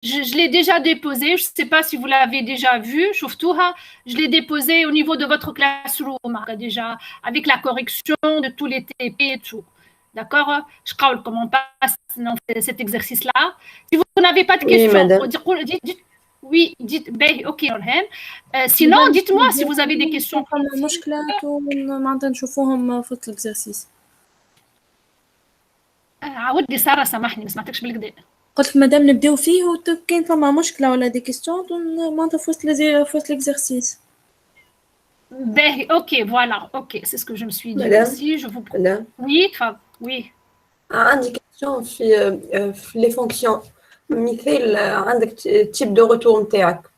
Je l'ai déjà déposé. Je ne sais pas si vous l'avez déjà vu. Je l'ai déposé au niveau de votre classroom déjà, avec la correction de tous les TP et tout. D'accord. Je crois comment on passe cet exercice-là. Si vous n'avez pas de Oui, questions, madame. dites oui, dites ben, ok. Sinon, dites-moi si vous avez des questions. مشكلات ومعناتها نشوفوهم في الإكزرسيس. عاود لي ساره سامحني ما سمعتكش بالكدا. قلت مادام نبداو فيه وكاين فما مشكله ولا دي كيستيون معناتها في وسط l'exercice. Ben, ok, voilà, ok, c'est ce que je me suis dit Madame, aussi. Je vous madame. Oui, oui. Indication في les fonctions. مثال عندك type de retour نتاعك.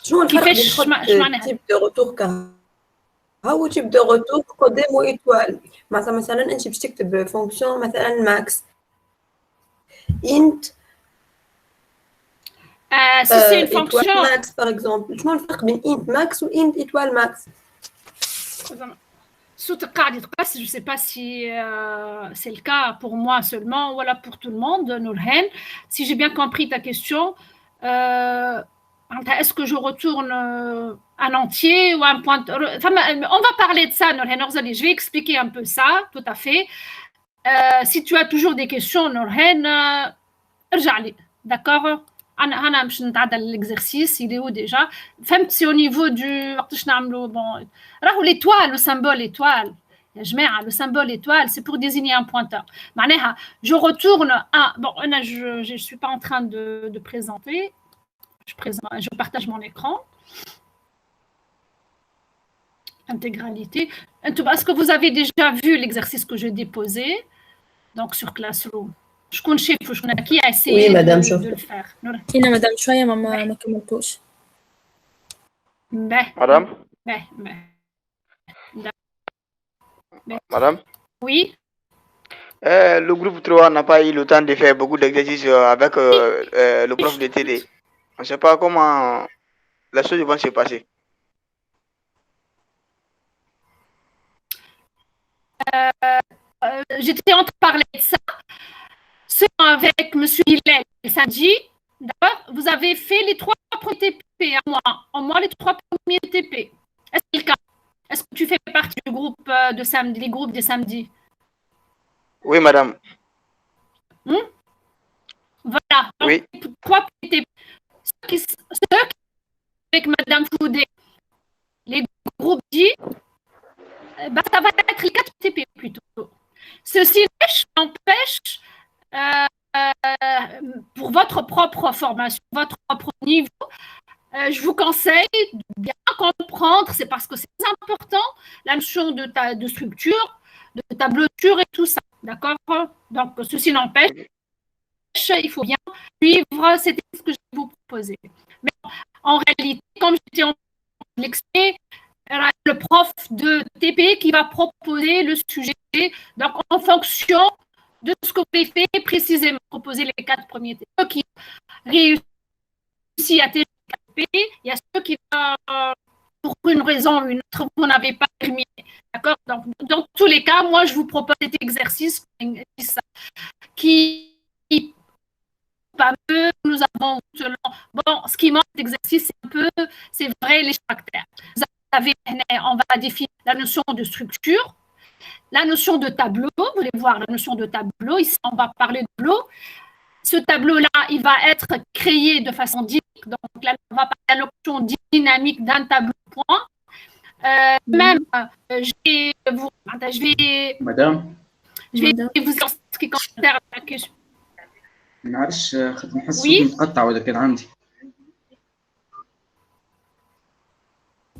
شنو الفرق بين نحط type de retour هو type de retour قدامه étoile. مثلا انت باش تكتب فونكسيون مثلا max int si c'est une fonction max par exemple. شنو الفرق بين int max و int étoile max? je ne sais pas si c'est le cas pour moi seulement ou voilà pour tout le monde, Nourhen. Si j'ai bien compris ta question, est-ce que je retourne un entier ou un point on va parler de ça, Nourhen. Je vais expliquer un peu ça, tout à fait. Si tu as toujours des questions, Nourhen, d'accord. انا باش نتعدى l'exercice il est où déjà فهمت سي au niveau du وقتاش نعملوا bon راهو l'étoile le symbole étoile يا جماعه le symbole étoile c'est pour désigner un pointeur معناها je retourne bon انا je suis pas en train de présenter je partage mon écran intégralité est-ce que vous avez déjà vu l'exercice que j'ai déposé donc sur Classroom شكون شافوا شكون كي essayé de le faire كاينه مدام شويه ما كملتوش Madame Madame Oui. Le groupe 3 n'a pas eu le temps de faire beaucoup d'exercices avec le prof de TD. On ne sait pas comment les choses vont se passer. J'étais en train de parler de ça. Avec M. Hillel samedi, d'accord, vous avez fait les 3 premiers TP en moi les 3 premiers TP. Est-ce que c'est le cas? Est-ce que tu fais partie du groupe de samedi, les groupes des samedis? Oui, madame. Voilà. Donc, oui. 3 TP. Ceux avec Madame Foudé, les groupes dits, ça va être les 4 TP plutôt. Ceci n'empêche pour votre propre formation, votre propre niveau, je vous conseille de bien comprendre, c'est parce que c'est important, la notion de structure, de tablature et tout ça, d'accord? Donc, ceci n'empêche, il faut bien suivre, c'est ce que je vais vous proposer. Mais en réalité, comme j'étais en train de l'expliquer, le prof de TP qui va proposer le sujet, donc en fonction de ce que vous avez fait précisément, proposer les 4 premiers TP. Ceux qui réussissent à TP, il y a ceux qui, pour une raison ou une autre, vous n'avez pas terminé. D'accord? Donc, dans tous les cas, moi, je vous propose cet exercice qui pas peu, nous avons selon. Bon, ce qui manque d'exercice, c'est vrai, les caractères. Vous avez, on va définir la notion de structure, la notion de tableau, vous allez voir la notion de tableau, ici on va parler de tableau. Ce tableau-là, il va être créé de façon dynamique, donc là on va parler de la notion dynamique d'un tableau point. Même, je vais vous en ce qui concerne la question. معلش نحس صوت متقطع ولا كان عندي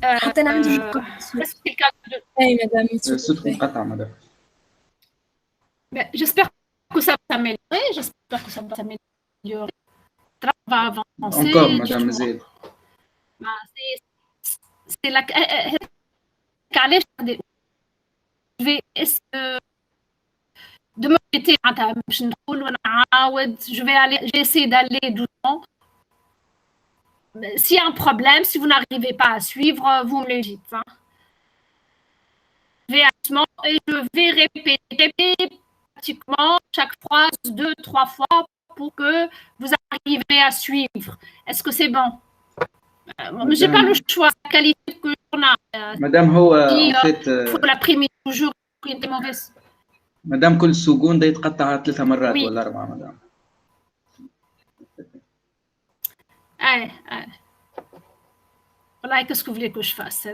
حتى انا عندي اي مدام الصوت متقطع مدام. J'espère que ça va s'améliorer. J'espère que ça va s'améliorer. Ça va avancer. Encore, madame Zed. C'est la. Je vais essayer de me répéter. Je vais essayer d'aller doucement. S'il y a un problème, si vous n'arrivez pas à suivre, vous me le dites. Et je vais répéter pratiquement chaque phrase 2-3 fois pour que vous arriviez à suivre. Est-ce que c'est bon? Mais j'ai pas le choix, la qualité que l'on a. Madame, en fait, faut l'après-midi toujours une des mauvaises. مدام كل سكون ده يتقطع 3 مرات Oui. ولا 4 مدام. Voilà, qu'est-ce que vous voulez que je fasse?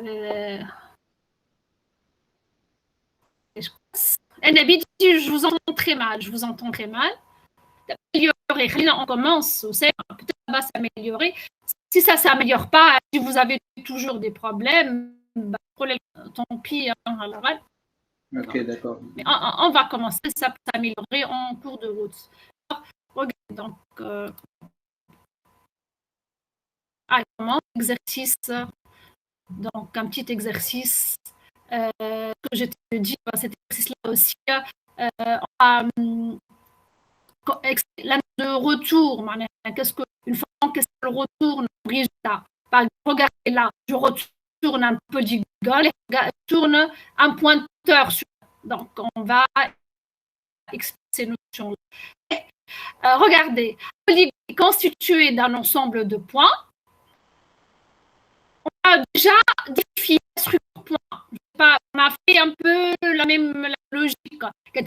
Je vous entends très mal, je vous entends très mal. On commence, peut-être ça va s'améliorer. Si ça ne s'améliore pas, si vous avez toujours des problèmes, tant pis. Ok, d'accord. Mais on va commencer, ça peut s'améliorer en cours de route. Regardez, donc, exercice. Donc, un petit exercice que je te dis, cet exercice-là aussi, de retour. Qu'est-ce que, une fois qu'est-ce que le retour, le résultat. Regardez là, je retourne un peu du Google et je tourne un pointeur. Donc, on va expliquer ces notions-là. Regardez, un polygone est constitué d'un ensemble de points. On a déjà défini la structure point. On a fait un peu la même logique. Les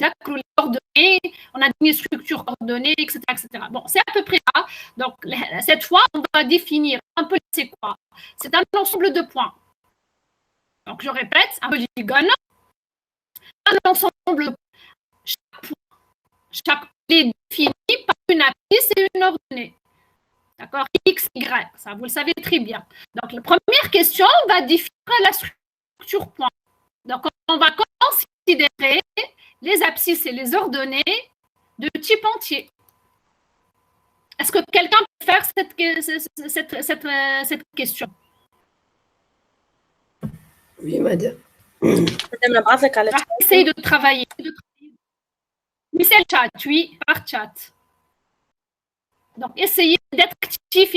coordonnées, on a donné structure coordonnées, etc., etc. Bon, c'est à peu près là. Donc, cette fois, on va définir un peu c'est quoi. C'est un ensemble de points. Donc, je répète, un polygone, un ensemble de points. Chaque point est défini par une abscisse et une ordonnée. D'accord? X, Y, ça vous le savez très bien. Donc, la première question va définir la structure point. Donc, on va considérer les abscisses et les ordonnées de type entier. Est-ce que quelqu'un peut faire cette question? Oui, madame. Essayez de travailler. Mais c'est le chat, oui, par chat. Donc, essayez d'être actif,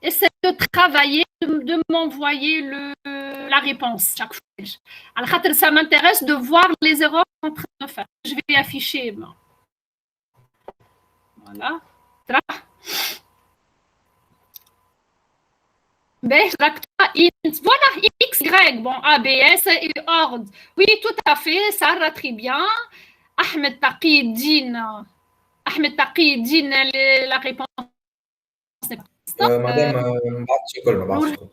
essayez de travailler, de m'envoyer la réponse chaque fois. Alors, ça m'intéresse de voir les erreurs qu'on est en train de faire. Je vais afficher. Voilà. Voilà, X, Y, bon, A, B, S et ordre. Oui, tout à fait, ça va très bien. Ahmed Taqi-Din, la réponse n'est pas. Madame, ما بعرفش الكل ما بعرفش الكل.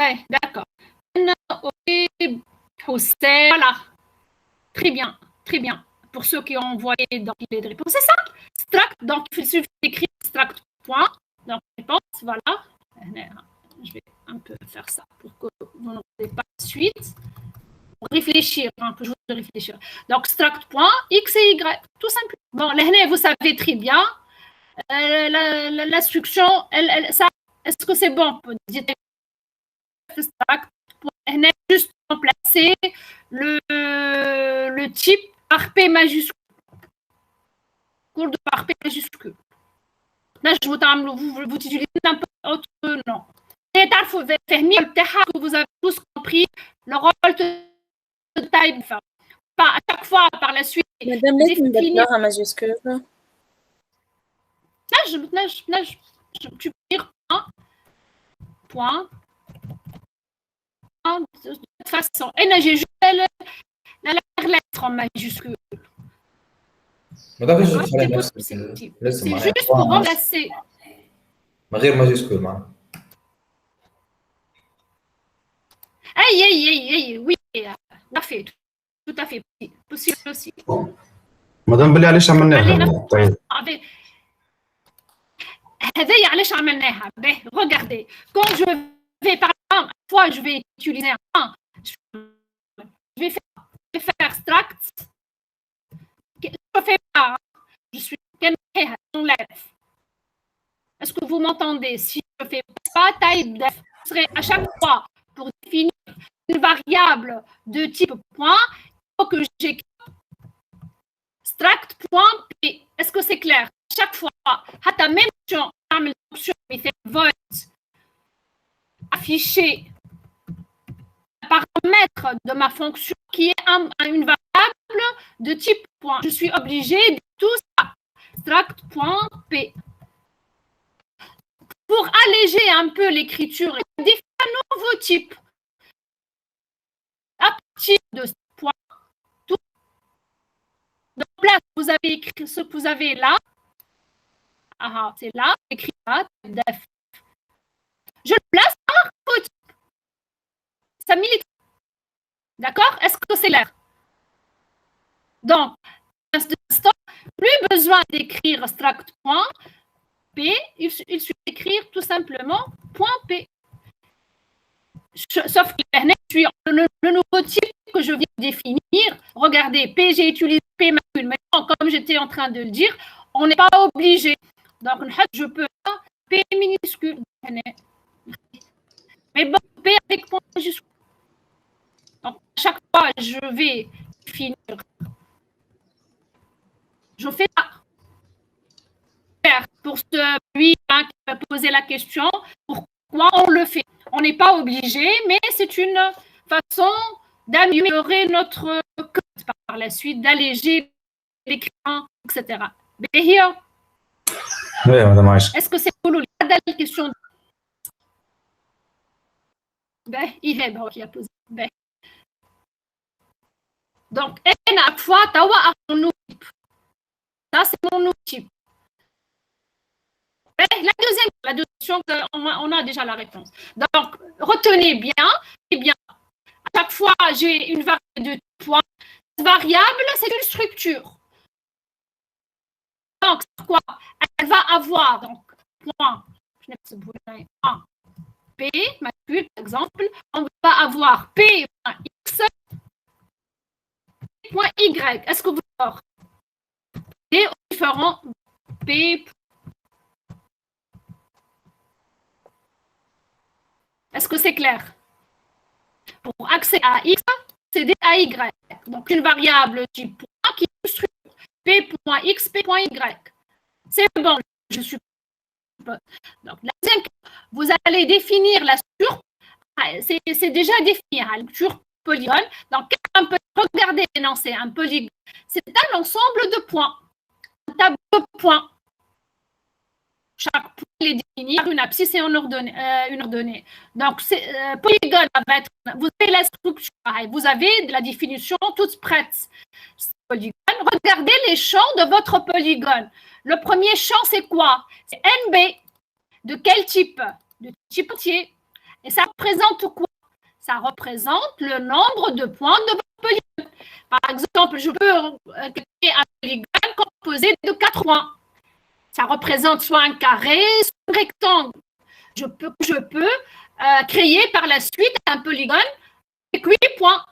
Ouais, d'accord. Voilà. Très bien, très bien. Pour ceux qui ont envoyé donc, les réponses, c'est ça. Struct, donc il suffit d'écrire struct point. Donc réponse, voilà. Je vais un peu faire ça pour que vous n'ayez pas de suite. Réfléchir, un peu, je veux réfléchir. Donc, struct point, X et Y, tout simplement. Bon, vous savez très bien, l'instruction, ça, est-ce que c'est bon? Struct point, juste remplacer le type par P majuscule. Cours de par P majuscule. Là, vous utilisez n'importe autre nom. Et que vous avez tous compris le rôle de type. Pas à chaque fois par la suite. Madame, laisse-moi en majuscule. Tu peux dire point. De toute façon. Et là, j'ai juste la lettre en majuscule. Madame, c'est juste pour remplacer. من غير majuscule معنا. Oui, tout à fait, possible aussi. مدام بلي علاش عملناها طيب هذايا علاش عملناها regardez quand je vais par exemple fois je vais utiliser un je vais faire struct je fais pas je suis est-ce que vous m'entendez? Si je fais pas type def, ce serait à chaque fois pour définir une variable de type point, il faut que j'écrive struct.p. Est-ce que c'est clair? Chaque fois, à même fonction, void, afficher paramètre de ma fonction qui est une variable de type point. Je suis obligée de tout ça. Struct.p. Pour alléger un peu l'écriture, il définit un nouveau type. À partir de ce point, tout. Donc là, vous avez écrit ce que vous avez là. Ah, c'est là, écrit là, def. Je le place par nouveau type. Ça milite. D'accord? Est-ce que c'est clair? Donc, pour l'instant, plus besoin d'écrire struct.p, il suffit d'écrire tout simplement .p. Sauf que le nouveau type que je viens de définir, regardez, P, j'ai utilisé P majuscule, mais comme j'étais en train de le dire, on n'est pas obligé. Donc, je peux P minuscule. Mais bon, P avec point majuscule. Donc, à chaque fois, je vais finir. Je fais ça. Pour celui qui va poser la question, pourquoi on le fait? On n'est pas obligé, mais c'est une façon d'améliorer notre code par la suite, d'alléger l'écran, etc. Behir? Oui, madame Aïcha. Est-ce que c'est pour la question? Ben, il est bon qui a posé. Ben. Donc, à fois, tawa a mon type. Ça, c'est mon type. La deuxième question, on a déjà la réponse. Donc, retenez bien, eh bien, à chaque fois, j'ai une variable de point. Cette variable, c'est une structure. Donc, quoi? Elle va avoir, donc, point P, majuscule, par exemple, on va avoir P.x, P.y. Est-ce que vous avez et différents P. Est-ce que c'est clair? Pour accéder à X, accéder à Y. Donc, une variable type point qui est une structure. P.x, P.y. C'est bon, je suis. Donc, la deuxième, vous allez définir la structure. C'est déjà défini, la structure polygone. Donc, regardez l'énoncé, un polygone. C'est un ensemble de points. Un tableau de points. Chaque point est défini par une abscisse et une ordonnée. Donc, polygone va être, vous avez la structure, vous avez la définition toute prête. Polygone. Regardez les champs de votre polygone. Le premier champ, c'est quoi? C'est NB. De quel type? De type entier. Et ça représente quoi? Ça représente le nombre de points de votre polygone. Par exemple, je peux créer un polygone composé de 4 points. Ça représente soit un carré, soit un rectangle. Je peux créer par la suite un polygone avec 8 points.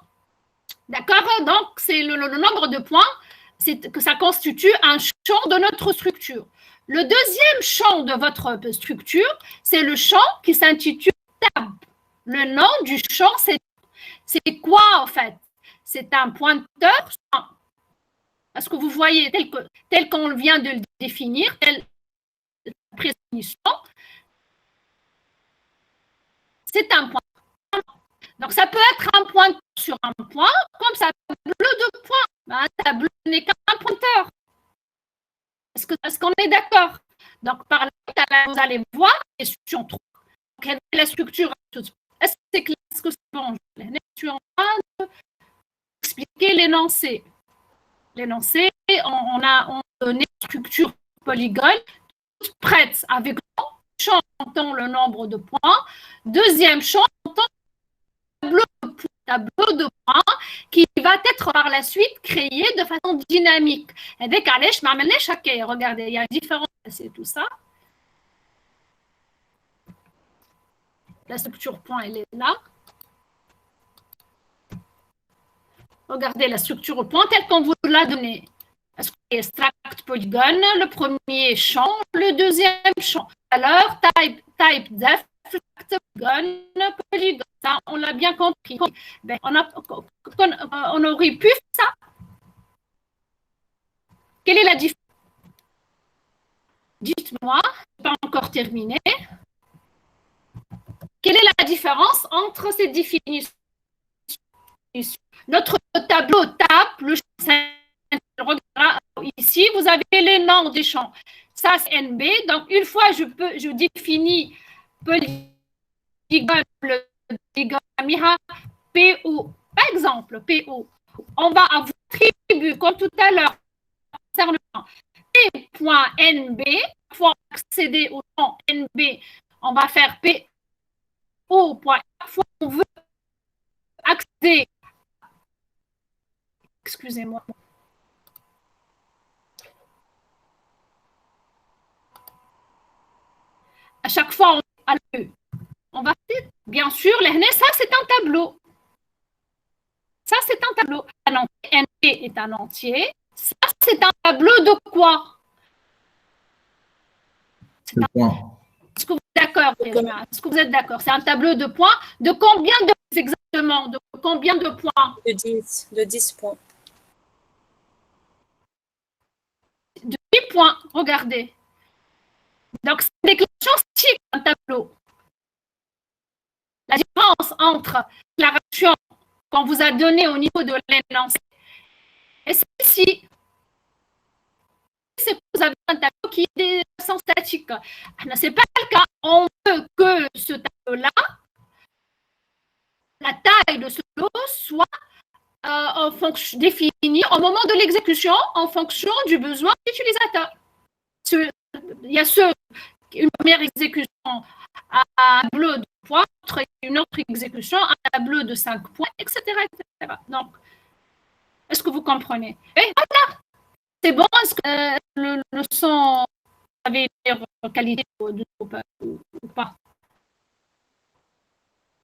D'accord? Donc, c'est le nombre de points que ça constitue un champ de notre structure. Le deuxième champ de votre structure, c'est le champ qui s'intitule tab. Le nom du champ, c'est quoi en fait? C'est un pointeur. Est-ce que vous voyez tel qu'on vient de le définir, telle précision? C'est un point. Donc, ça peut être un pointeur sur un point, comme ça, un tableau de points. Un tableau n'est qu'un pointeur. Est-ce qu'on est d'accord? Donc, par là, vous allez voir, question 3. Donc, la structure. Est-ce que c'est bon? Je suis en train d'expliquer l'énoncé. L'énoncé, on a donné une structure polygone toute prête avec le champ comptant le nombre de points. Deuxième champ comptant le tableau de points qui va être par la suite créé de façon dynamique. Avec Alech, regardez, il y a une différence, c'est tout ça. La structure point, elle est là. Regardez la structure au point telle qu'on vous l'a donnée. Est-ce que c'est extract polygone, le premier champ, le deuxième champ? Alors, type def, polygone. Ça, on l'a bien compris. Ben, on aurait pu faire ça. Quelle est la différence? Dites-moi, pas encore terminé. Quelle est la différence entre ces définitions? Notre tableau tape le champ. Ici, vous avez les noms des champs. Ça, c'est NB. Donc, une fois je définis polygone PO. Par exemple, PO. On va avoir tribu, comme tout à l'heure, concernant P.NB. Pour accéder au champ NB, on va faire PO. Fois on veut accéder. Excusez-moi. À chaque fois, on va bien sûr, ça c'est un tableau. Ça c'est un tableau. NP est un entier. Ça c'est un tableau de quoi? Est-ce que vous êtes d'accord? Est-ce que vous êtes d'accord? C'est un tableau de points. De combien de exactement? De combien de points? De 10 points. De 8 points, regardez. Donc, c'est une déclaration statique, un tableau. La différence entre la déclaration qu'on vous a donnée au niveau de l'énoncé et celle-ci, c'est que vous avez un tableau qui est des déclarations statiques. Ce n'est pas le cas. On veut que ce tableau-là, la taille de ce tableau soit définie au moment de l'exécution en fonction du besoin de l'utilisateur. Il y a une première exécution à un tableau de points, une autre exécution à un tableau de 5 points, etc. etc. Donc, est-ce que vous comprenez? Et voilà, c'est bon. Est-ce que le son avait une meilleure qualité ou pas?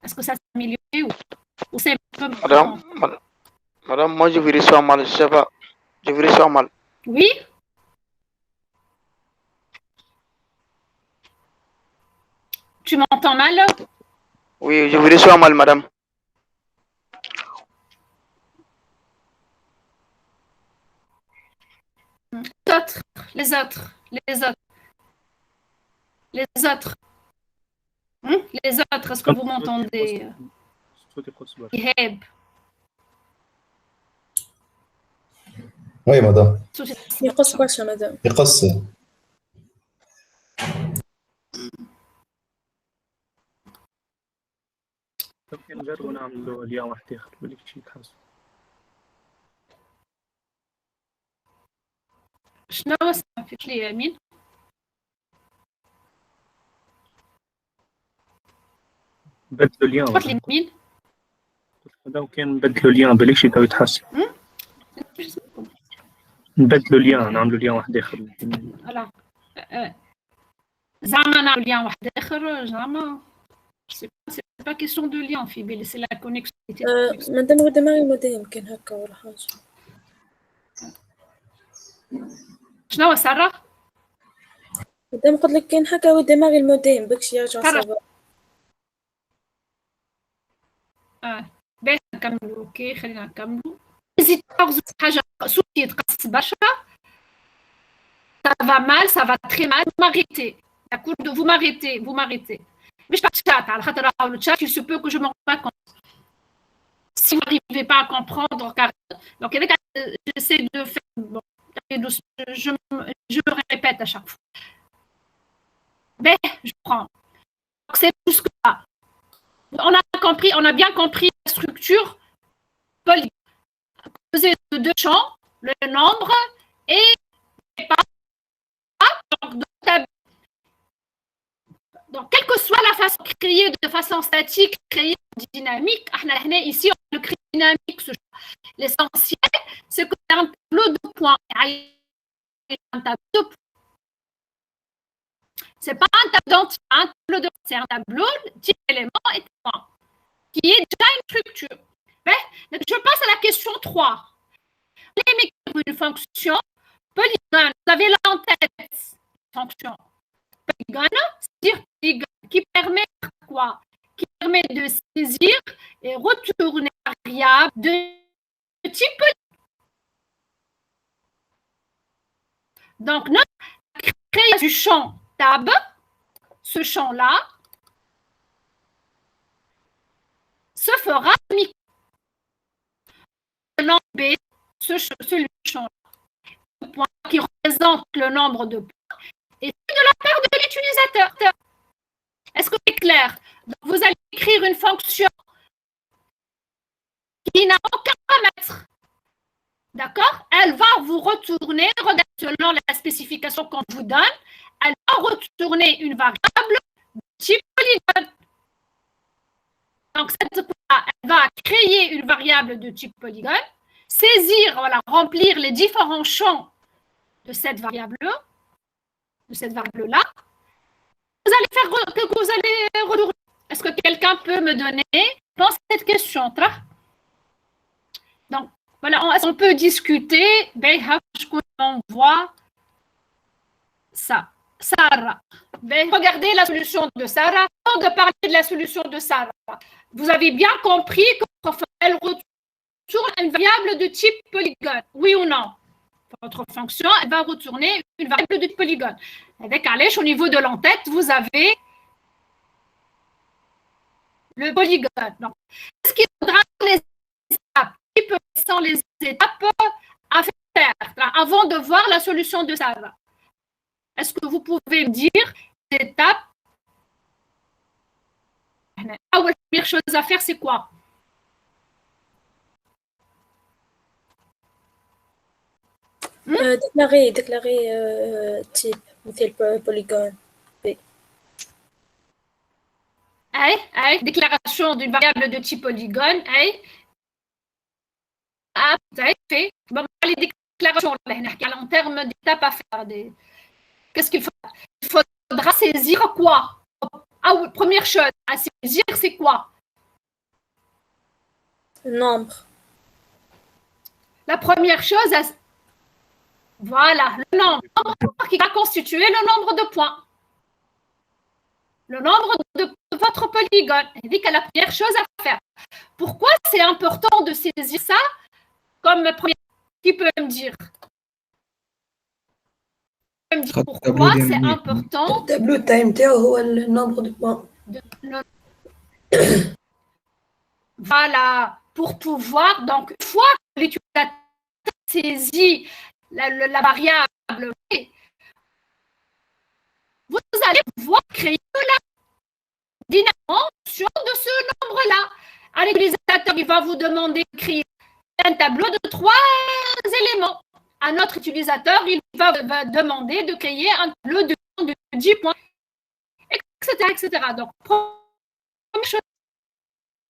Est-ce que ça s'est amélioré ou c'est un peu... Madame, moi je vous reçois mal, je sais pas. Je vous reçois mal. Oui? Tu m'entends mal? Oui, je vous reçois mal, madame. Les autres. Les autres, est-ce que vous m'entendez? Oui, madame. يقص برشا مدام. يقص. نجربوا نعملوا اليوم واحد اخر بالك شي تحس. شنو سمعت لي يمين؟ بدلوا اليوم. قلت لي مين؟ لو كان نبدلوا اليوم بالك شي تو يتحسن. نبدلوا اليوم نعملوا اليوم واحد اخر. زعما نعملوا اليوم واحد اخر زعما c'est pas question de lien Phoebe, c'est la connexion. مادام ودماغي موديم كان هكا ولا حاجه. شنو ساره؟ مادام قلت لك كان هكا ودماغي الموديم بكش يرجع صافا. باش نكملوا. اوكي خلينا نكملوا. نزيد حاجه صوتي يتقص برشا. Ça va mal, ça va très mal. Vous m'arrêtez. D'accord, vous m'arrêtez. Mais je ne parle pas de chat, il se peut que je ne me rende pas compte. Si vous n'arrivez pas à comprendre, donc j'essaie de faire, bon, je me répète à chaque fois. Mais je prends. C'est tout ce que là. On a bien compris la structure composée de deux champs, le nombre et les parts. Donc, quelle que soit la façon de créer de façon statique, créer dynamique, ici on le crée dynamique. L'essentiel, c'est que c'est un tableau de points. C'est pas un tableau de c'est un tableau type élément et point, qui est déjà une structure. Donc, je passe à la question 3. Une fonction polygone. Vous avez là en tête fonction polygone, c'est-à-dire qui permet quoi? Qui permet de saisir et retourner la variable de type polygone. Donc, notre création du champ tab, ce champ-là, se fera nombre B, celui point qui représente le nombre de points et de la part de l'utilisateur. Est-ce que c'est clair? Donc, vous allez écrire une fonction qui n'a aucun paramètre. D'accord? Elle va vous retourner, regardez, selon la spécification qu'on vous donne, elle va retourner une variable de type polygone. Donc, cette fois, elle va créer une variable de type polygone, saisir, voilà, remplir les différents champs de cette variable-là. Vous allez faire que vous allez retourner. Est-ce que quelqu'un peut me donner dans cette question? Donc, voilà, on peut discuter. On voit ça. Sarah. Regardez la solution de Sarah. Avant de parler de la solution de Sarah, vous avez bien compris qu'elle retourne une variable de type polygone. Oui ou non? Votre fonction, elle va retourner une variable de type polygone. Avec Alèche, au niveau de l'entête, vous avez le polygone. Donc, ce qui faudra les étapes, qui sont les étapes à faire avant de voir la solution de Sarah? Est-ce que vous pouvez me dire les étapes? La première chose à faire, c'est quoi? déclarer type مثل polygone B. Déclaration d'une variable de type polygone. Vous avez fait. Bon, les déclarations, en termes d'étapes à faire. Qu'est-ce qu'il faudra? Il faudra saisir quoi? Ah oui, première chose à saisir, c'est quoi? Nombre. La première chose, voilà, le nombre qui va constituer le nombre de points. Le nombre de votre polygone. Il dit que la première chose à faire. Pourquoi c'est important de saisir ça comme première? Qui peut me dire? Pourquoi c'est important? Le tableau de time le nombre de points. Voilà, pour pouvoir, donc, une fois que l'utilisateur saisit la variable, vous allez pouvoir créer la dimension de ce nombre-là. L'utilisateur, il va vous demander de créer un tableau de 3 éléments. Un autre utilisateur, il va demander de créer un tableau de 10 points, etc., etc. Donc, première chose,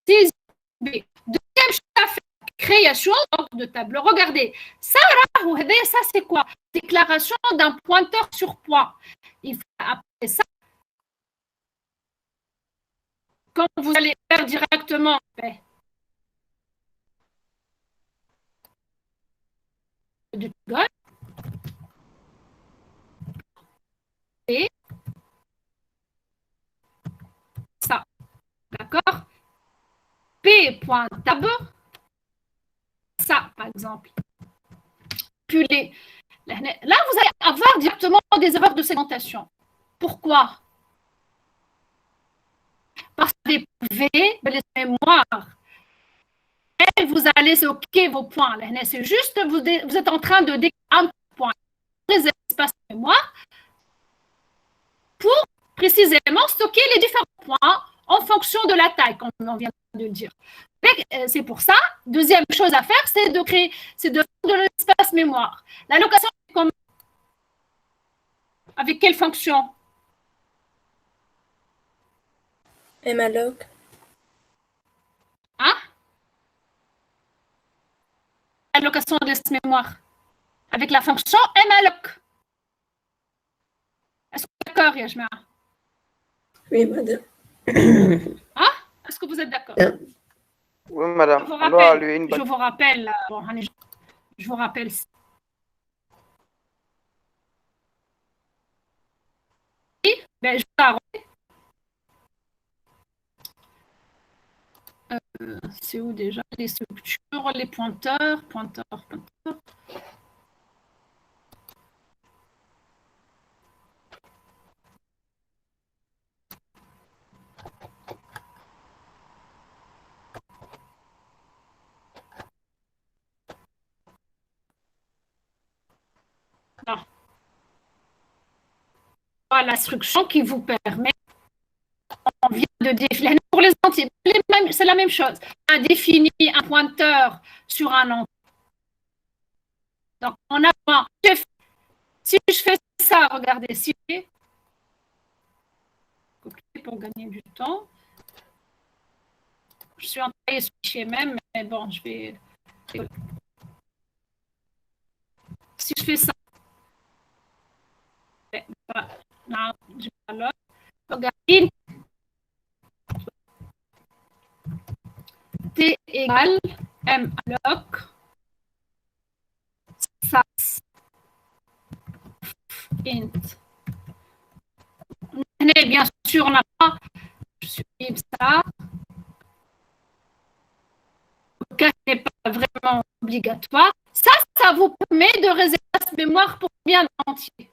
saisie. Deuxième chose à faire, création de tableau. Regardez, ça c'est quoi? Déclaration d'un pointeur sur point. Il faut après ça, quand vous allez faire directement, du Google, et ça, d'accord? P.tab, ça, par exemple. Puis là, vous allez avoir directement des erreurs de segmentation. Pourquoi? Parce que les V, les mémoires, et vous allez stocker vos points. C'est juste, vous êtes en train de décrire un point, les espaces de mémoire, pour précisément stocker les différents points en fonction de la taille, comme on vient de le dire. C'est pour ça, deuxième chose à faire, c'est de créer, c'est de faire de l'espace mémoire. L'allocation, avec quelle fonction? malloc. Hein? L'allocation de l'espace mémoire. Avec la fonction malloc. Est-ce que vous êtes d'accord, Yajma? Oui, madame. Hein? Est-ce que vous êtes d'accord? Oui, madame. Je vous rappelle, bon, je vous rappelle. Ben, c'est où déjà les structures, les pointeurs. Voilà l'instruction qui vous permet, on vient de définir, pour les entiers, c'est la même chose. On a défini un pointeur sur un entier. Donc, on a, si je fais ça, regardez, si pour gagner du temps, je suis en train de switcher même, mais bon, je vais. Si je fais ça, non, je pas là. Regardez, T égale M alloc, ça, int. Bien sûr, on n'a pas, je supprime ça. Le cas n'est pas vraiment obligatoire. Ça vous permet de réserver cette mémoire pour bien entier.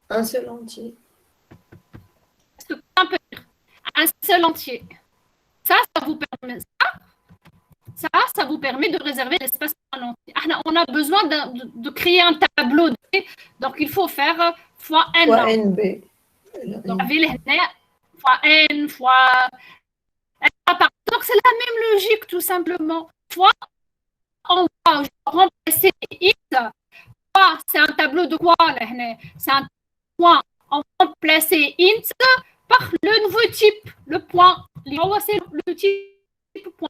Un seul entier. Un seul entier. Ça vous permet ça vous permet de réserver l'espace en entier. On a besoin de créer un tableau. Donc, il faut faire fois n. Fois nb. Donc, fois n, fois... Donc, c'est la même logique, tout simplement. Fois, on va remplacer x. Fois, c'est un tableau de quoi? C'est un point. On va remplacer int par le nouveau type, le point. C'est le type point.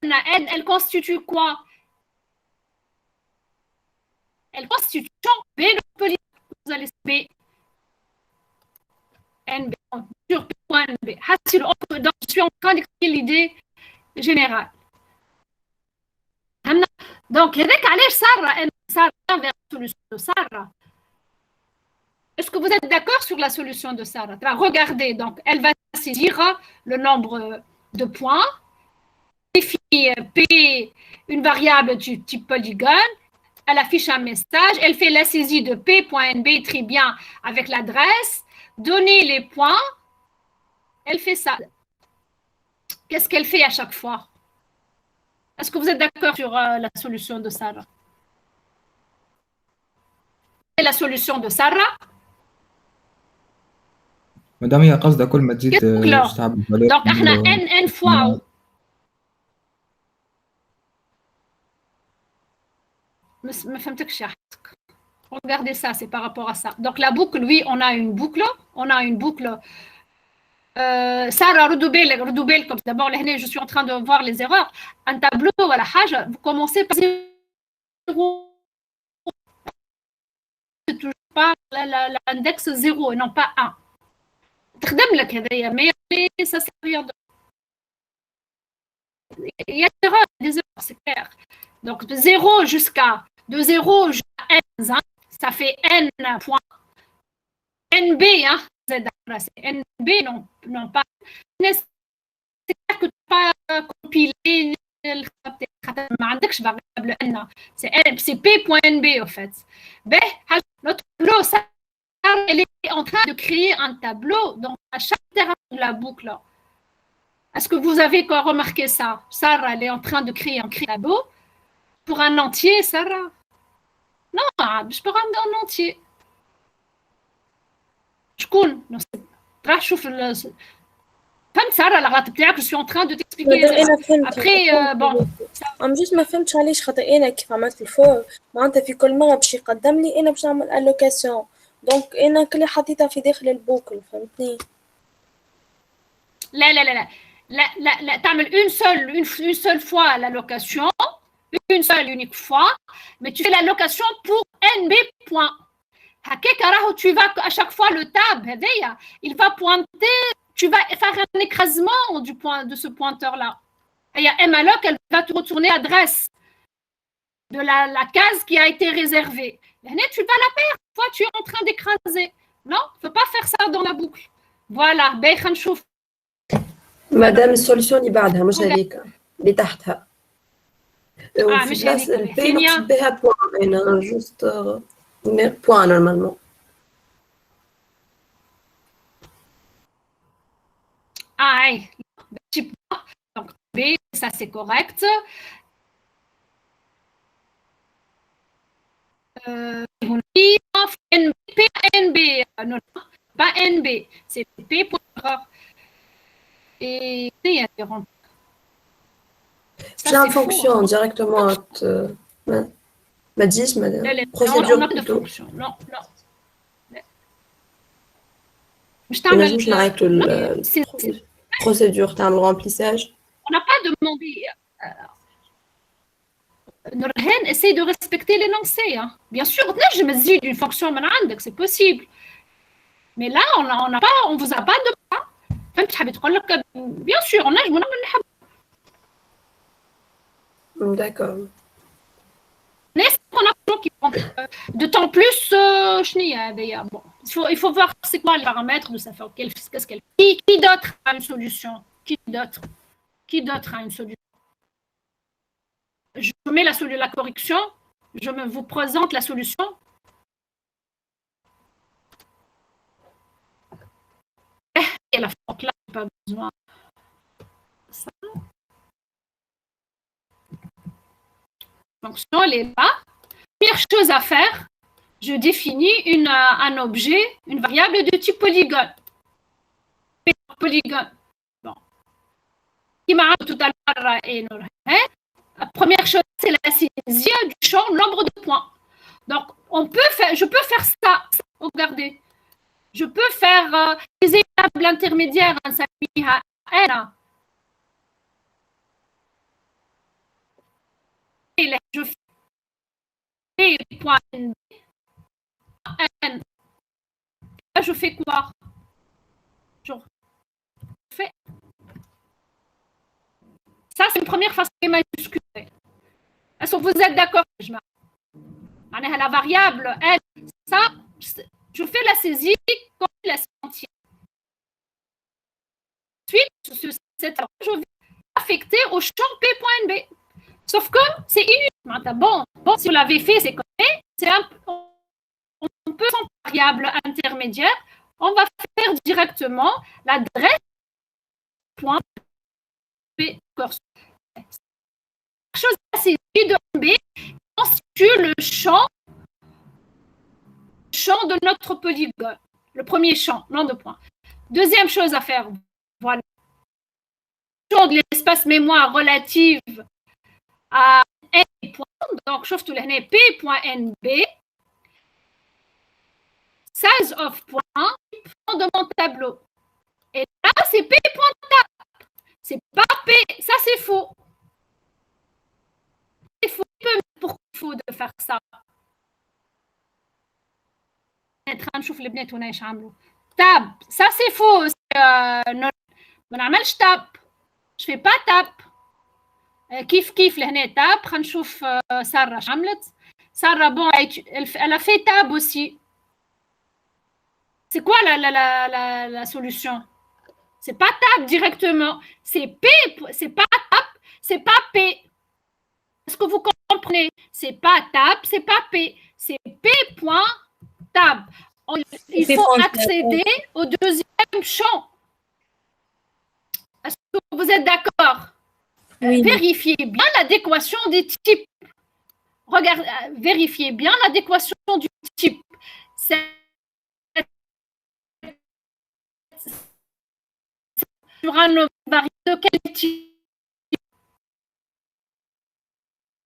La n, elle constitue quoi? Elle constitue B, vous allez B. NB, sur point B. Donc, je suis en train d'expliquer l'idée générale. Donc, Sarah vers la solution de Sarah. Est-ce que vous êtes d'accord sur la solution de Sarah? Regardez, donc, elle va saisir le nombre de points, définit P, une variable du type polygone, elle affiche un message, elle fait la saisie de P.NB très bien avec l'adresse, donner les points, elle fait ça. Qu'est-ce qu'elle fait à chaque fois? Est-ce que vous êtes d'accord sur la solution de Sarah? C'est la solution de Sarah. مادام هي قصدها كل ما تزيد تعب donc احنا n fois ما فهمتكش يا حضرتك. Regardez ça, c'est par rapport à ça. Donc la boucle, oui, on a une boucle. Sarah, redoublez comme d'abord, je suis en train de voir les erreurs. Un tableau, voilà, vous commencez par 0. C'est toujours pas l'index 0 et non pas 1. Mais ça sert à rien. Il y a des erreurs, c'est clair. Donc de 0 jusqu'à n, ça fait n point nb, hein, c'est nb, non pas. C'est que tu pas compiler c'est p.nb en fait. Notre tableau, elle est en train de créer un tableau donc à chaque terrain de la boucle. Est-ce que vous avez remarqué ça? Sarah, elle est en train de créer un tableau pour un entier, Sarah? Non, je peux rendre un entier. Je suis en train de t'expliquer. Après, bon. juste ما فهمتش علاش خاطر انا كيف عملت الفور معناتها في كل مره باش يقدم لي انا باش نعمل الوكاسيون دونك انا كلي حطيتها في داخل البوكل فهمتني. لا تعمل une seule fois l'allocation, une seule unique fois, mais tu fais l'allocation pour NB point. Tu vas à chaque fois le tab, il va pointer, tu vas faire un écrasement de ce pointeur-là. Et il y a malloc, elle va te retourner l'adresse de la case qui a été réservée. Tu vas la perdre, toi tu es en train d'écraser. Non, il ne faut pas faire ça dans la boucle. Voilà, نشوف. مادام السوليسيون اللي بعدها مش هذيك اللي تحتها. مش هذيك. البي نقصد بها بوان انا جوست بوان نورمالمون. Donc B, ça c'est correct. PNB, non, pas NB, c'est P pour erreur. Et j'ai une fonction directement ما تجيش procédure plutôt non مش ما نجمش نعيطوا procédure تاع le remplissage. On n'a pas demandé. Nurhan, essaye de respecter l'énoncé. Hein. Bien sûr, je me dis d'une fonction manandek, c'est possible. Mais là, on vous a pas demandé. Bien sûr, on a D'accord. N'est-ce qu'on a qui prend d'autant plus bon, il faut voir c'est quoi les paramètres de ça fait qu'est-ce qu'elle qui d'autre a une solution qui d'autre a une solution. Je mets la correction, je vous présente la solution. Et la fois là, pas besoin de ça. Fonction, elle est là. Première chose à faire, je définis un objet, une variable de type polygone. Polygone. Bon. Qui m'a tout à l'heure, la première chose, c'est la saisie du champ nombre de points. Donc, je peux faire ça. Regardez. Je peux faire des étapes intermédiaires. Je fais point N. Là, je fais quoi? Je fais. Ça, c'est une première façon majuscule. Est-ce que vous êtes d'accord? La variable, elle, ça, je fais la saisie comme la entière. Ensuite, je vais affecter au champ P.B. Sauf que c'est inutile. Bon, si vous l'avez fait, c'est comme on peut sans variable intermédiaire, on va faire directement l'adresse point P. Chose la saisie de B constitue le champ de notre polygone. Le premier champ, nom de point. Deuxième chose à faire, voilà. Champ de l'espace mémoire relative à n point. Donc, je fais P.NB. Size of point de mon tableau. Et là, c'est P.tab. C'est pas P. Ça, c'est faux. C'est faux. Pourquoi il faut de faire ça? Tab, ça c'est faux. Tab. Je fais pas tab. كيف لهنا tab. نشوف سارة عملت. سارة bon, elle a fait tab aussi. C'est quoi la solution? C'est pas tab directement. C'est P. C'est pas tab. C'est pas P. Est-ce que vous comprenez? C'est pas tab. C'est pas P. C'est P.tab. Il faut accéder au deuxième champ. Est-ce que vous êtes d'accord? Oui. Vérifiez bien l'adéquation des types. Regardez, vérifiez bien l'adéquation du type. Sur un variable de quel type?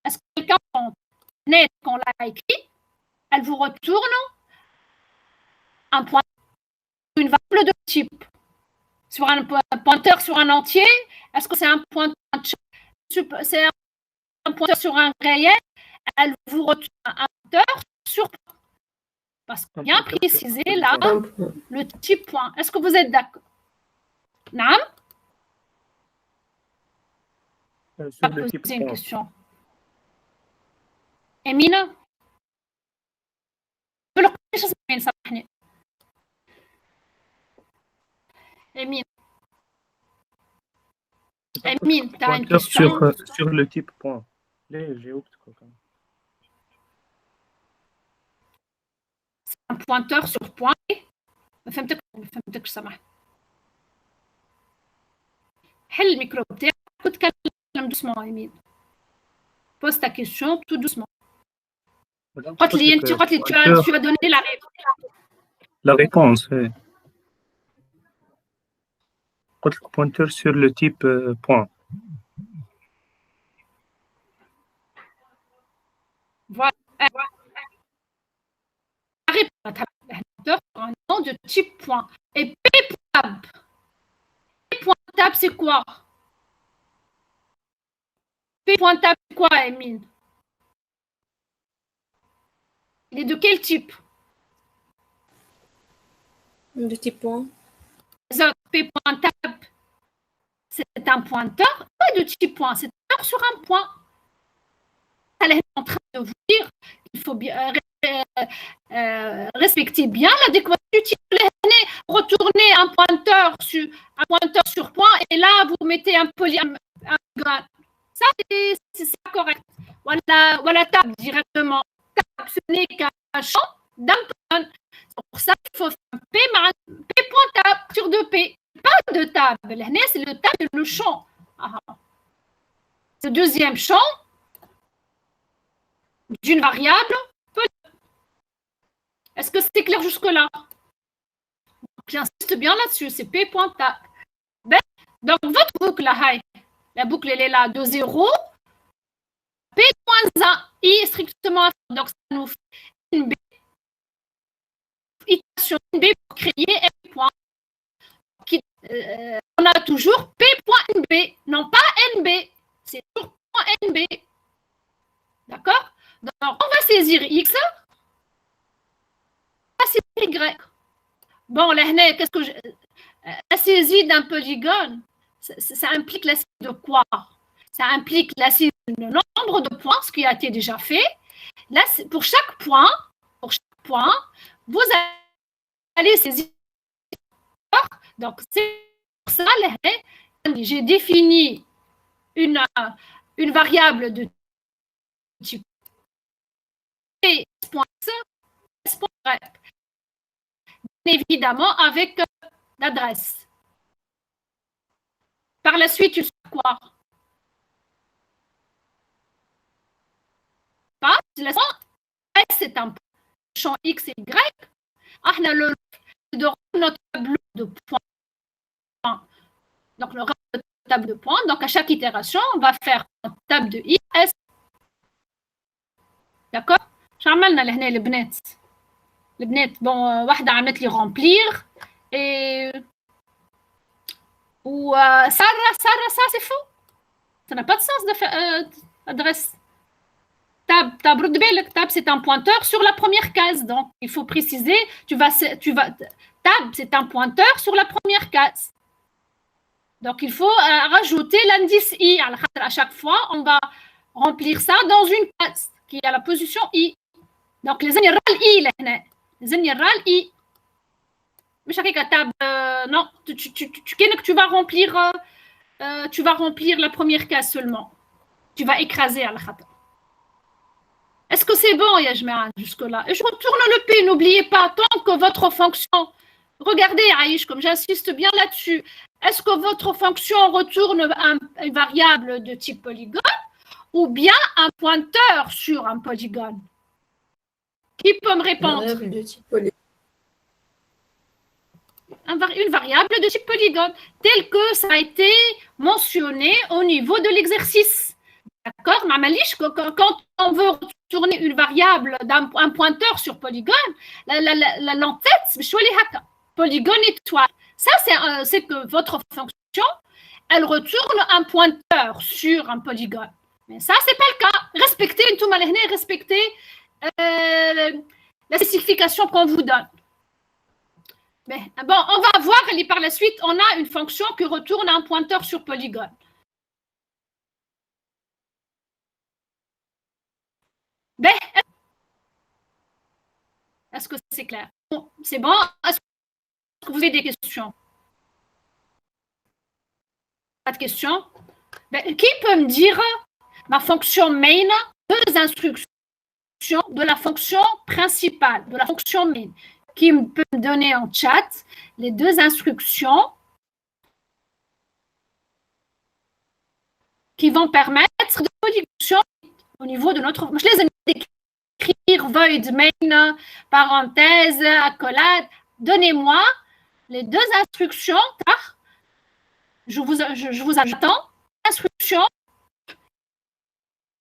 Est-ce que quelqu'un net qu'on l'a écrit, elle vous retourne un point, une variable de type? Sur un pointeur sur un entier, est-ce que c'est un pointeur sur un réel? Elle vous retourne un pointeur sur parce qu'on vient préciser là le type point. Est-ce que vous êtes d'accord? Non? Sur le type poser une question. Emina? Emine, tu as une question sur le type point. C'est un pointeur sur point. فهمتك سامح. حل الميكرو بتاعك وتكلم doucement Emine. Pose ta question tout doucement. Madame, Tu as donné la réponse. la réponse, oui. Pointeur sur le type point. Voilà. La réponse sur un nom de type point. Et P.tab. P.tab, c'est quoi? P.tab, c'est quoi, Emine? Il est de quel type? De type point. P.tab, c'est un pointeur, pas de type point, c'est un pointeur sur un point. Elle est en train de vous dire qu'il faut bien respecter bien l'adéquation du type. Retournez un pointeur sur point et là vous mettez un polygon. Ça c'est correct. Voilà tab directement. Tab, ce n'est qu'un champ d'un point. Pour ça il faut faire un P.tab sur 2P. Pas de table. C'est le table, le champ. Ce deuxième champ d'une variable. Est-ce que c'est clair jusque-là? J'insiste bien là-dessus, c'est P.tab. Donc, votre boucle, la boucle, elle est là de 0. P.1, I est strictement à donc ça nous fait une B. Itération B pour créer un point. On a toujours P.NB, non pas NB, c'est toujours .NB. D'accord? Donc, on va saisir X, on va saisir Y. Bon, là, qu'est-ce que la saisie d'un polygone, ça implique la saisie de quoi? Ça implique la saisie du nombre de points, ce qui a été déjà fait. Là, pour chaque point, vous allez saisir. Donc, c'est pour ça, j'ai défini une variable de type S.Y. Bien évidemment, avec l'adresse. Par la suite, tu sais quoi? S, c'est un champ X et Y. On a notre tableau de points. Donc, le table de points. Donc, à chaque itération, on va faire une table de I, S. D'accord? عملنا لهنا البنات bon واحدة عملت لي remplir et ou Sarah ça c'est faux. Ça n'a pas de sens de faire adresse. Tab, c'est un pointeur sur la première case. Donc, il faut préciser, tab, c'est un pointeur sur la première case. Donc, il faut rajouter l'indice I. À chaque fois, on va remplir ça dans une case qui est à la position I. Donc, les générales I, les générales I. Mais chaque tab, non, tu vas remplir la première case seulement. Tu vas écraser à la khata. Est-ce que c'est bon, Yajma, jusque-là? Et je retourne le P, n'oubliez pas, tant que votre fonction, regardez, Aïch, comme j'insiste bien là-dessus, est-ce que votre fonction retourne une variable de type polygone ou bien un pointeur sur un polygone? Qui peut me répondre? Variable de type polygone. Une variable de type polygone, telle que ça a été mentionné au niveau de l'exercice. D'accord? Quand on veut retourner une variable un pointeur sur polygone, l'entête, polygone étoile. Ça, c'est que votre fonction, elle retourne un pointeur sur un polygone. Mais ça, c'est pas le cas. Respectez la spécification qu'on vous donne. Mais, bon, on va voir, et par la suite, on a une fonction qui retourne un pointeur sur polygone. Ben, est-ce que c'est clair? C'est bon? Est-ce que vous avez des questions? Pas de questions? Ben, qui peut me dire ma fonction main, deux instructions de la fonction principale, de la fonction main? Qui peut me donner en chat les deux instructions qui vont permettre de production au niveau de notre... Je les ai écrites dire void main, parenthèse, accolade. Donnez-moi les deux instructions. Je vous attends. Instructions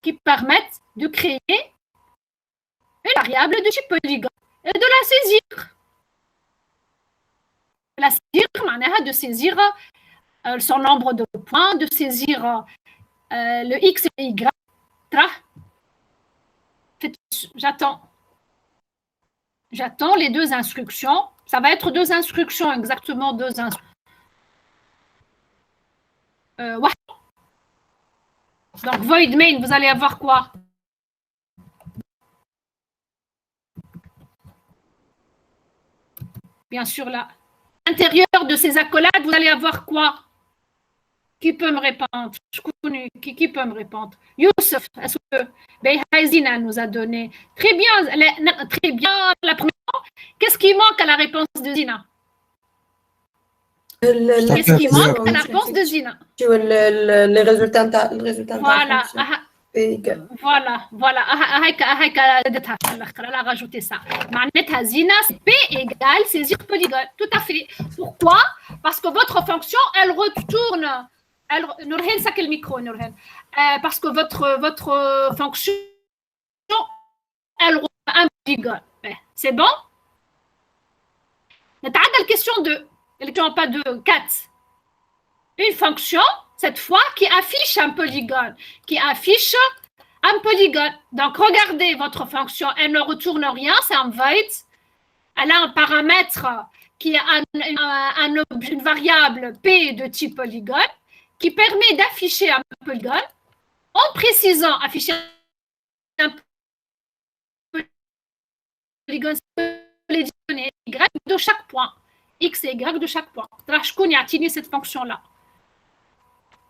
qui permettent de créer une variable de type polygone et de la saisir. La saisir, de saisir son nombre de points, de saisir le X et le Y. J'attends les deux instructions. Ça va être deux instructions, exactement deux instructions. Ouais. Donc, void main, vous allez avoir quoi? Bien sûr, là. À l'intérieur de ces accolades, vous allez avoir quoi? Qui peut me répondre? Qui peut me répondre? Youssef, est-ce que Beyhaizina nous a donné? Très bien, la première. Qu'est-ce qui manque à la réponse de Zina? Qu'est-ce qui manque à la réponse de Zina? Les résultats. Voilà. Voilà. Elle a rajouté ça. Ma'netha Zina, P égale saisir polygone. Tout à fait. Pourquoi? Parce que votre fonction, elle retourne. Nourhen, ça quel micro, Nourhen? Parce que votre fonction, elle retourne un polygone. C'est bon? La question 2. Pas 2, 4. Une fonction, cette fois, qui affiche un polygone. Donc, regardez votre fonction. Elle ne retourne rien, c'est un void. Elle a un paramètre qui a une variable P de type polygone qui permet d'afficher un polygone en précisant afficher un polygone les données Y de chaque point. X et Y de chaque point. Rachkoun a tenu cette fonction-là.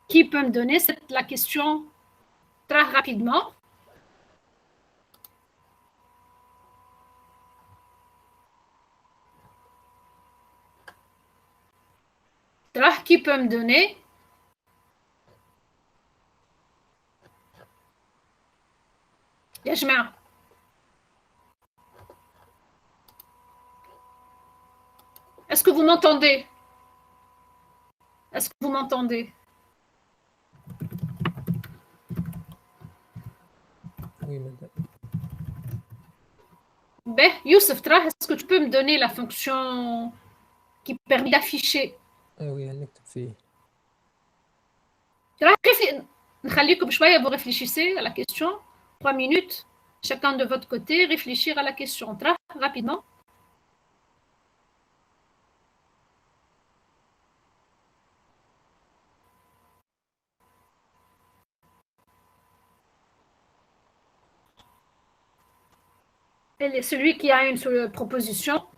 Qui peut me donner la question très rapidement? Qui peut me donner? Yajma. Est-ce que vous m'entendez? Oui, madame. Ben, Youssef, est-ce que tu peux me donner la fonction qui permet d'afficher? Oui, نكتب فيه. Vous réfléchissez à la question. 3 minutes. Chacun de votre côté, réfléchir à la question. Très rapidement. Et celui qui a une proposition,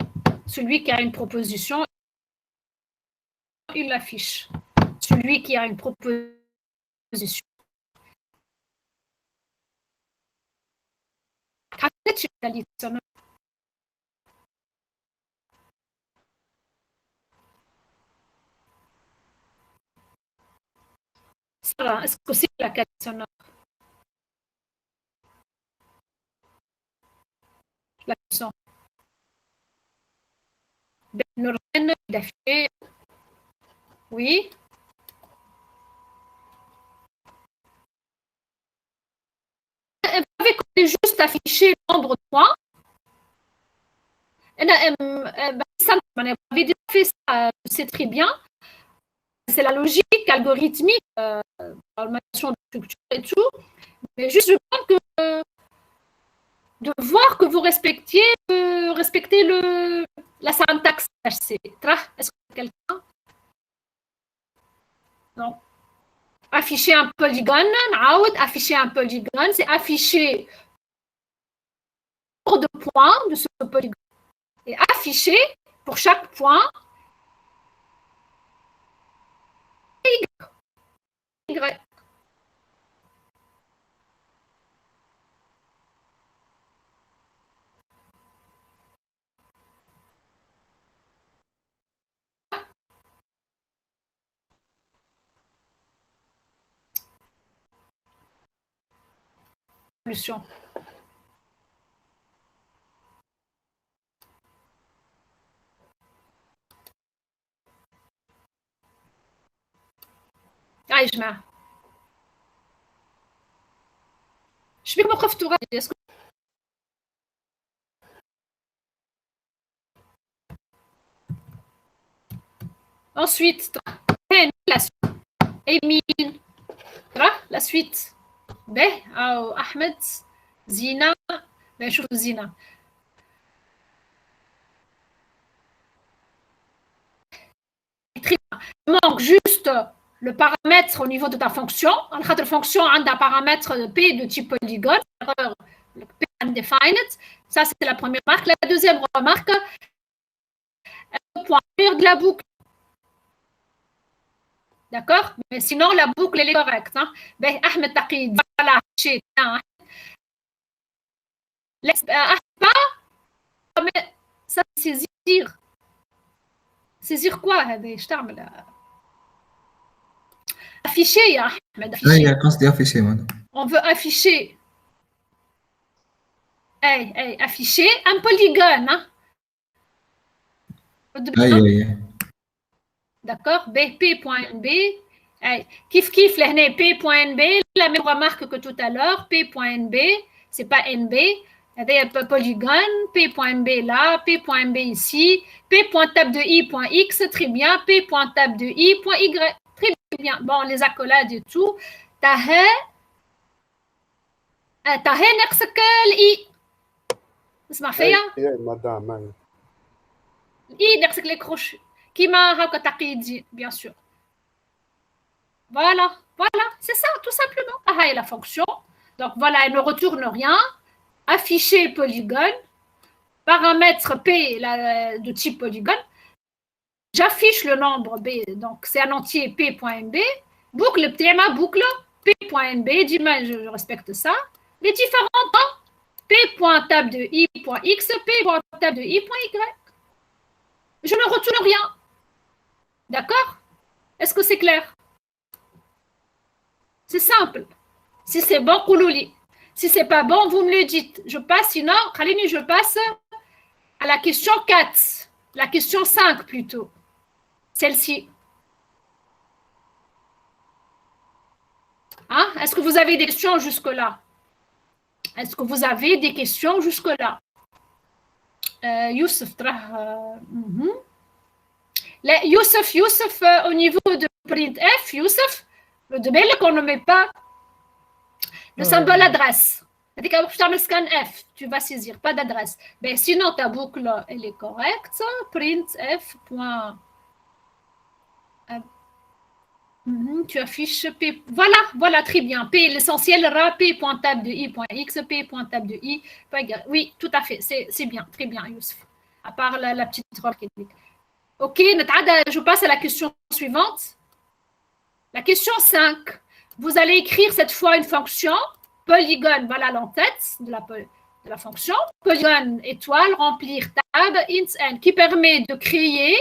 il l'affiche. Celui qui a une proposition. Sarah, est-ce que c'est la question? La question. Oui. Vous avez juste affiché le nombre de points. Vous avez déjà fait ça, c'est très bien. C'est la logique algorithmique, formation de structure et tout. Mais juste, je pense que de voir que vous respectez la syntaxe HC. Est-ce que quelqu'un? Non. Afficher un polygone, c'est afficher le nombre de points de ce polygone. Et afficher pour chaque point Y. Solution. يا جماعة؟ شبيك وقفتوا غادي؟ Ensuite, la suite. Émile, la suite. Ben, Ahmed, Zina, ben, je trouve Zina. Il manque juste le paramètre au niveau de ta fonction. La fonction a un paramètre P de type polygone, P undefined. Ça, c'est la première remarque. La deuxième remarque, pour faire de la boucle. D'accord? Mais sinon, la boucle, elle est correcte. Hein? Ben, Ahmed Taqid, voilà, ça, c'est saisir. Saisir quoi? Je t'arme afficher, Ahmed. Afficher. On veut afficher. Afficher un polygone. Hein? D'accord? P.NB. Kif P.NB, la même remarque que tout à l'heure. P.NB, c'est pas NB. Polygone, P.NB là, P.NB ici, P.tab de I.X, très bien, P.tab de I.Y, très bien. Bon, les accolades et tout. Tahé نقصك الإي. اسمع فيا؟ مدام. الإي نقصك les crochets. Kima haka taqidi, bien sûr. Voilà, c'est ça, tout simplement. Ah, et la fonction. Donc voilà, elle ne retourne rien. Afficher polygone. Paramètre P de type polygone. J'affiche le nombre B, donc c'est un entier P.NB. Boucle, boucle P.NB. Dis-moi, je respecte ça. Les différents temps. P.tab de I.X, P.tab de I.Y. Je ne retourne rien. D'accord? Est-ce que c'est clair? C'est simple. Si c'est bon, Koulouli. Si c'est pas bon, vous me le dites. Je passe, sinon, Khalini, je passe à la question 4. La question 5 plutôt. Celle-ci. Hein? Est-ce que vous avez des questions jusque-là? Est-ce que vous avez des questions jusque-là? Youssef, Youssef, au niveau de printf, Youssef, le domaine qu'on ne met pas le symbole adresse. C'est-à-dire que tu as scan F, tu vas saisir, pas d'adresse. Mais sinon, ta boucle, elle est correcte. Printf. Tu affiches P. Voilà, très bien. P, l'essentiel, P.tab de I.X, P.tab de I. Oui, tout à fait, c'est bien, très bien, Youssef. À part la petite erreur qui est. Ok, je passe à la question suivante. La question 5. Vous allez écrire cette fois une fonction, polygone, voilà l'entête de la fonction, polygone étoile, remplir tab, int n, qui permet de créer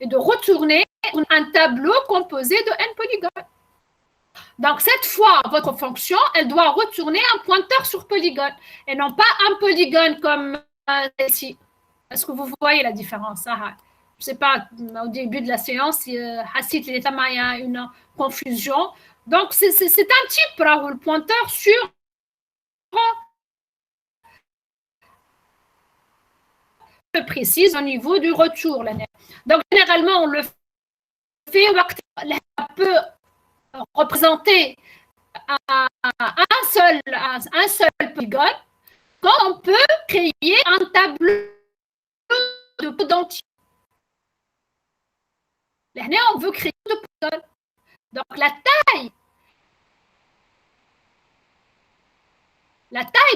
et de retourner un tableau composé de n polygones. Donc, cette fois, votre fonction, elle doit retourner un pointeur sur polygone et non pas un polygone comme ici. Est-ce que vous voyez la différence? Je ne sais pas, au début de la séance, Hassit, il y a une confusion. Donc, c'est un type, le pointeur sur précise au niveau du retour. Donc, généralement, on le fait, on peut représenter un seul polygone quand on peut créer un tableau de d'entiers. Là, on veut créer deux polygones. Donc, la taille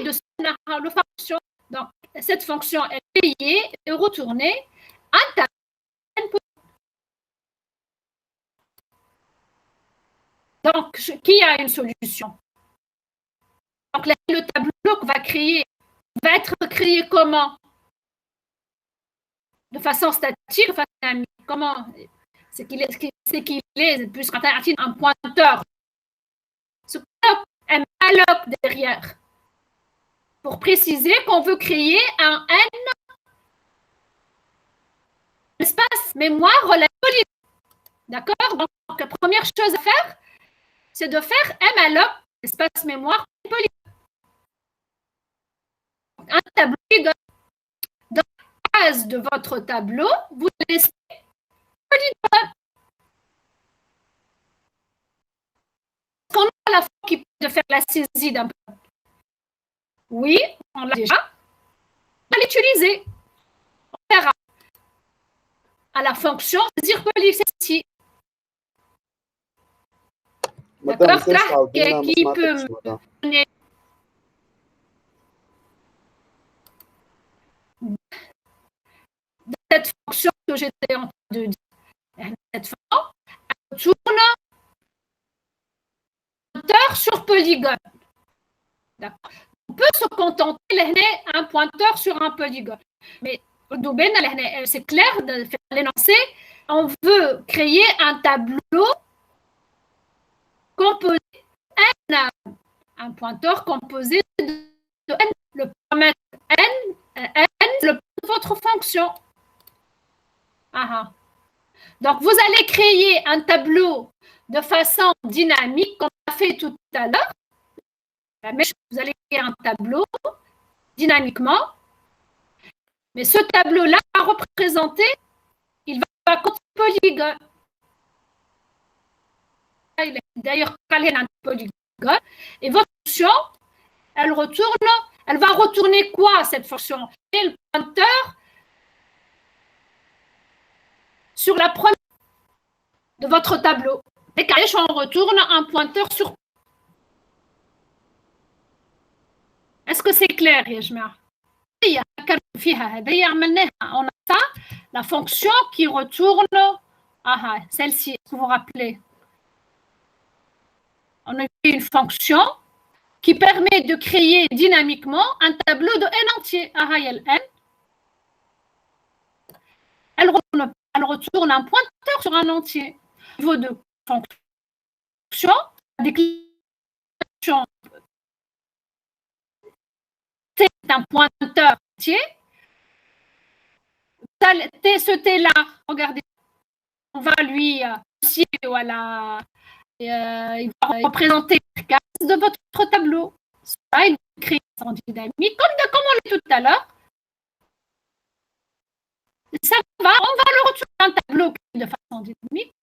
de la fonction. Donc, cette fonction est payée et retournée un tableau. Donc, qui a une solution? Donc, le tableau qu'on va créer va être créé comment? De façon statique, de façon dynamique. Comment? C'est qu'il est, puisqu'on a un pointeur. Ce un alloc derrière. Pour préciser qu'on veut créer un n espace mémoire relatif. D'accord? Donc, la première chose à faire, c'est de faire malloc, espace mémoire, polygone. Un tableau polygone. Dans la base de votre tableau, vous laissez polygone. Qu'on a la fois qui peut faire la saisie d'un polygone. Oui, on l'a déjà. On va l'utiliser. On verra. À la fonction saisir polygone ici. D'accord, qui peut me donner cette fonction que j'étais en train de dire. Cette fonction, elle tourne pointeur sur polygone. D'accord. On peut se contenter d'un pointeur sur un polygone. Mais c'est clair de faire l'énoncé. On veut créer un tableau composé un pointeur composé de n, le paramètre n, le de votre fonction. Donc, vous allez créer un tableau de façon dynamique, comme on a fait tout à l'heure. Vous allez créer un tableau dynamiquement, mais ce tableau-là va représenter, il va compter polygone. D'ailleurs, un polygone. Et votre fonction, elle va retourner quoi cette fonction? Et le pointeur sur la première de votre tableau. Et on retourne un pointeur sur. Est-ce que c'est clair, Yajma? On a ça, la fonction qui retourne, celle-ci, vous vous rappelez? On a une fonction qui permet de créer dynamiquement un tableau de n entier. Elle retourne un pointeur sur un entier. Au niveau de fonction, déclaration, c'est un pointeur entier. Ce T-là, regardez, on va lui associer, voilà. Il va représenter la case de votre tableau. Ça, il crée son dynamique, comme on l'a dit tout à l'heure. Ça va, on va le retourner un tableau de façon dynamique.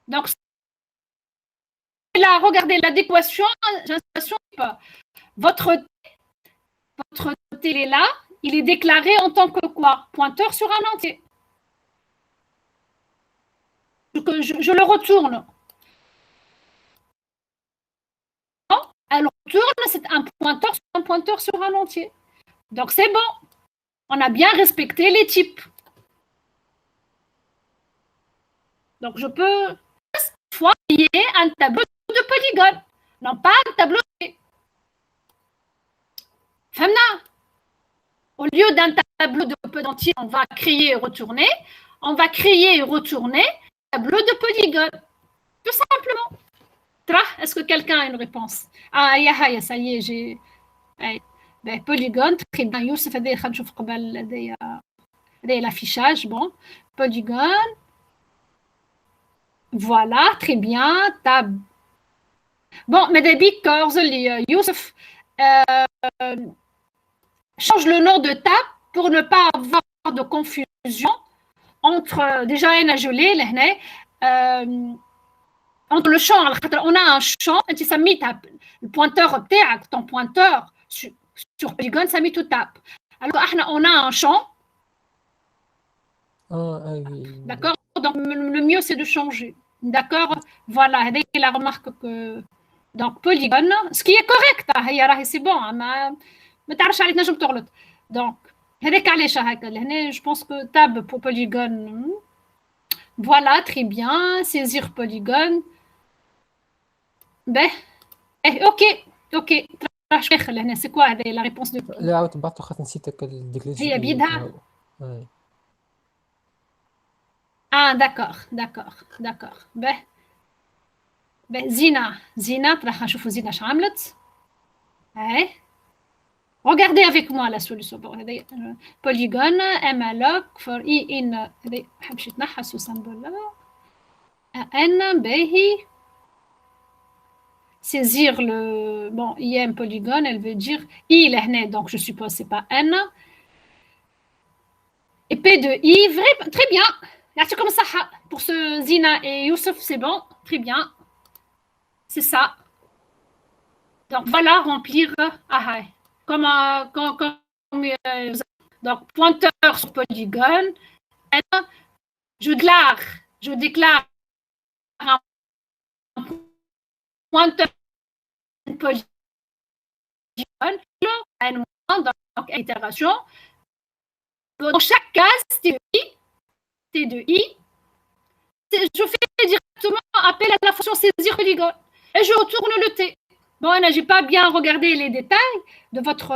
Donc, là, regardez l'adéquation. Votre télé là, il est déclaré en tant que quoi? Pointeur sur un entier. Je le retourne. Elle retourne, c'est un pointeur sur un entier. Donc, c'est bon. On a bien respecté les types. Donc, je peux créer un tableau de polygone. Non, pas un tableau de... Femna, au lieu d'un tableau de d'entier, on va créer et retourner. On va créer et retourner un tableau de polygone. Tout simplement. Est-ce que quelqu'un a une réponse? Ah, ça y est, j'ai... polygone, très bien. Youssef, l'affichage. Bon, polygone. Voilà, très bien. Tab. Bon, mais d'habitude, Youssef, change le nom de tab pour ne pas avoir de confusion entre, déjà, entre le champ, on a un champ, le pointeur, ton pointeur sur polygone, ça met tout tab. Alors, on a un champ. D'accord? Donc, le mieux, c'est de changer. D'accord? Voilà, c'est la remarque que. Donc, polygone, ce qui est correct, c'est bon. Donc, je pense que tab pour polygone. Voilà, très bien. Saisir polygone. Ben, ok. C'est quoi la réponse de qui? لا بعته خاطر نسيتك الديكليشن هي بيدها. Ah, d'accord. Ben, Zina, راح نشوفوا زينة اش عملت. Regardez avec moi la solution. Polygone, malloc, for i in. هذه حبش يتنحى ce symbole là. N, Behi. Saisir le... Bon, il y a un polygone, elle veut dire I, donc je suppose que ce n'est pas N. Et P de I, vrai, très bien. Comme ça, pour ce Zina et Youssef, c'est bon, très bien. C'est ça. Donc voilà, remplir. Comme, donc pointeur sur polygone. Je déclare un pointeur polygone. Donc itération. Dans chaque case, T de I, je fais directement appel à la fonction saisir polygone et je retourne le T. Bon, je n'ai pas bien regardé les détails de votre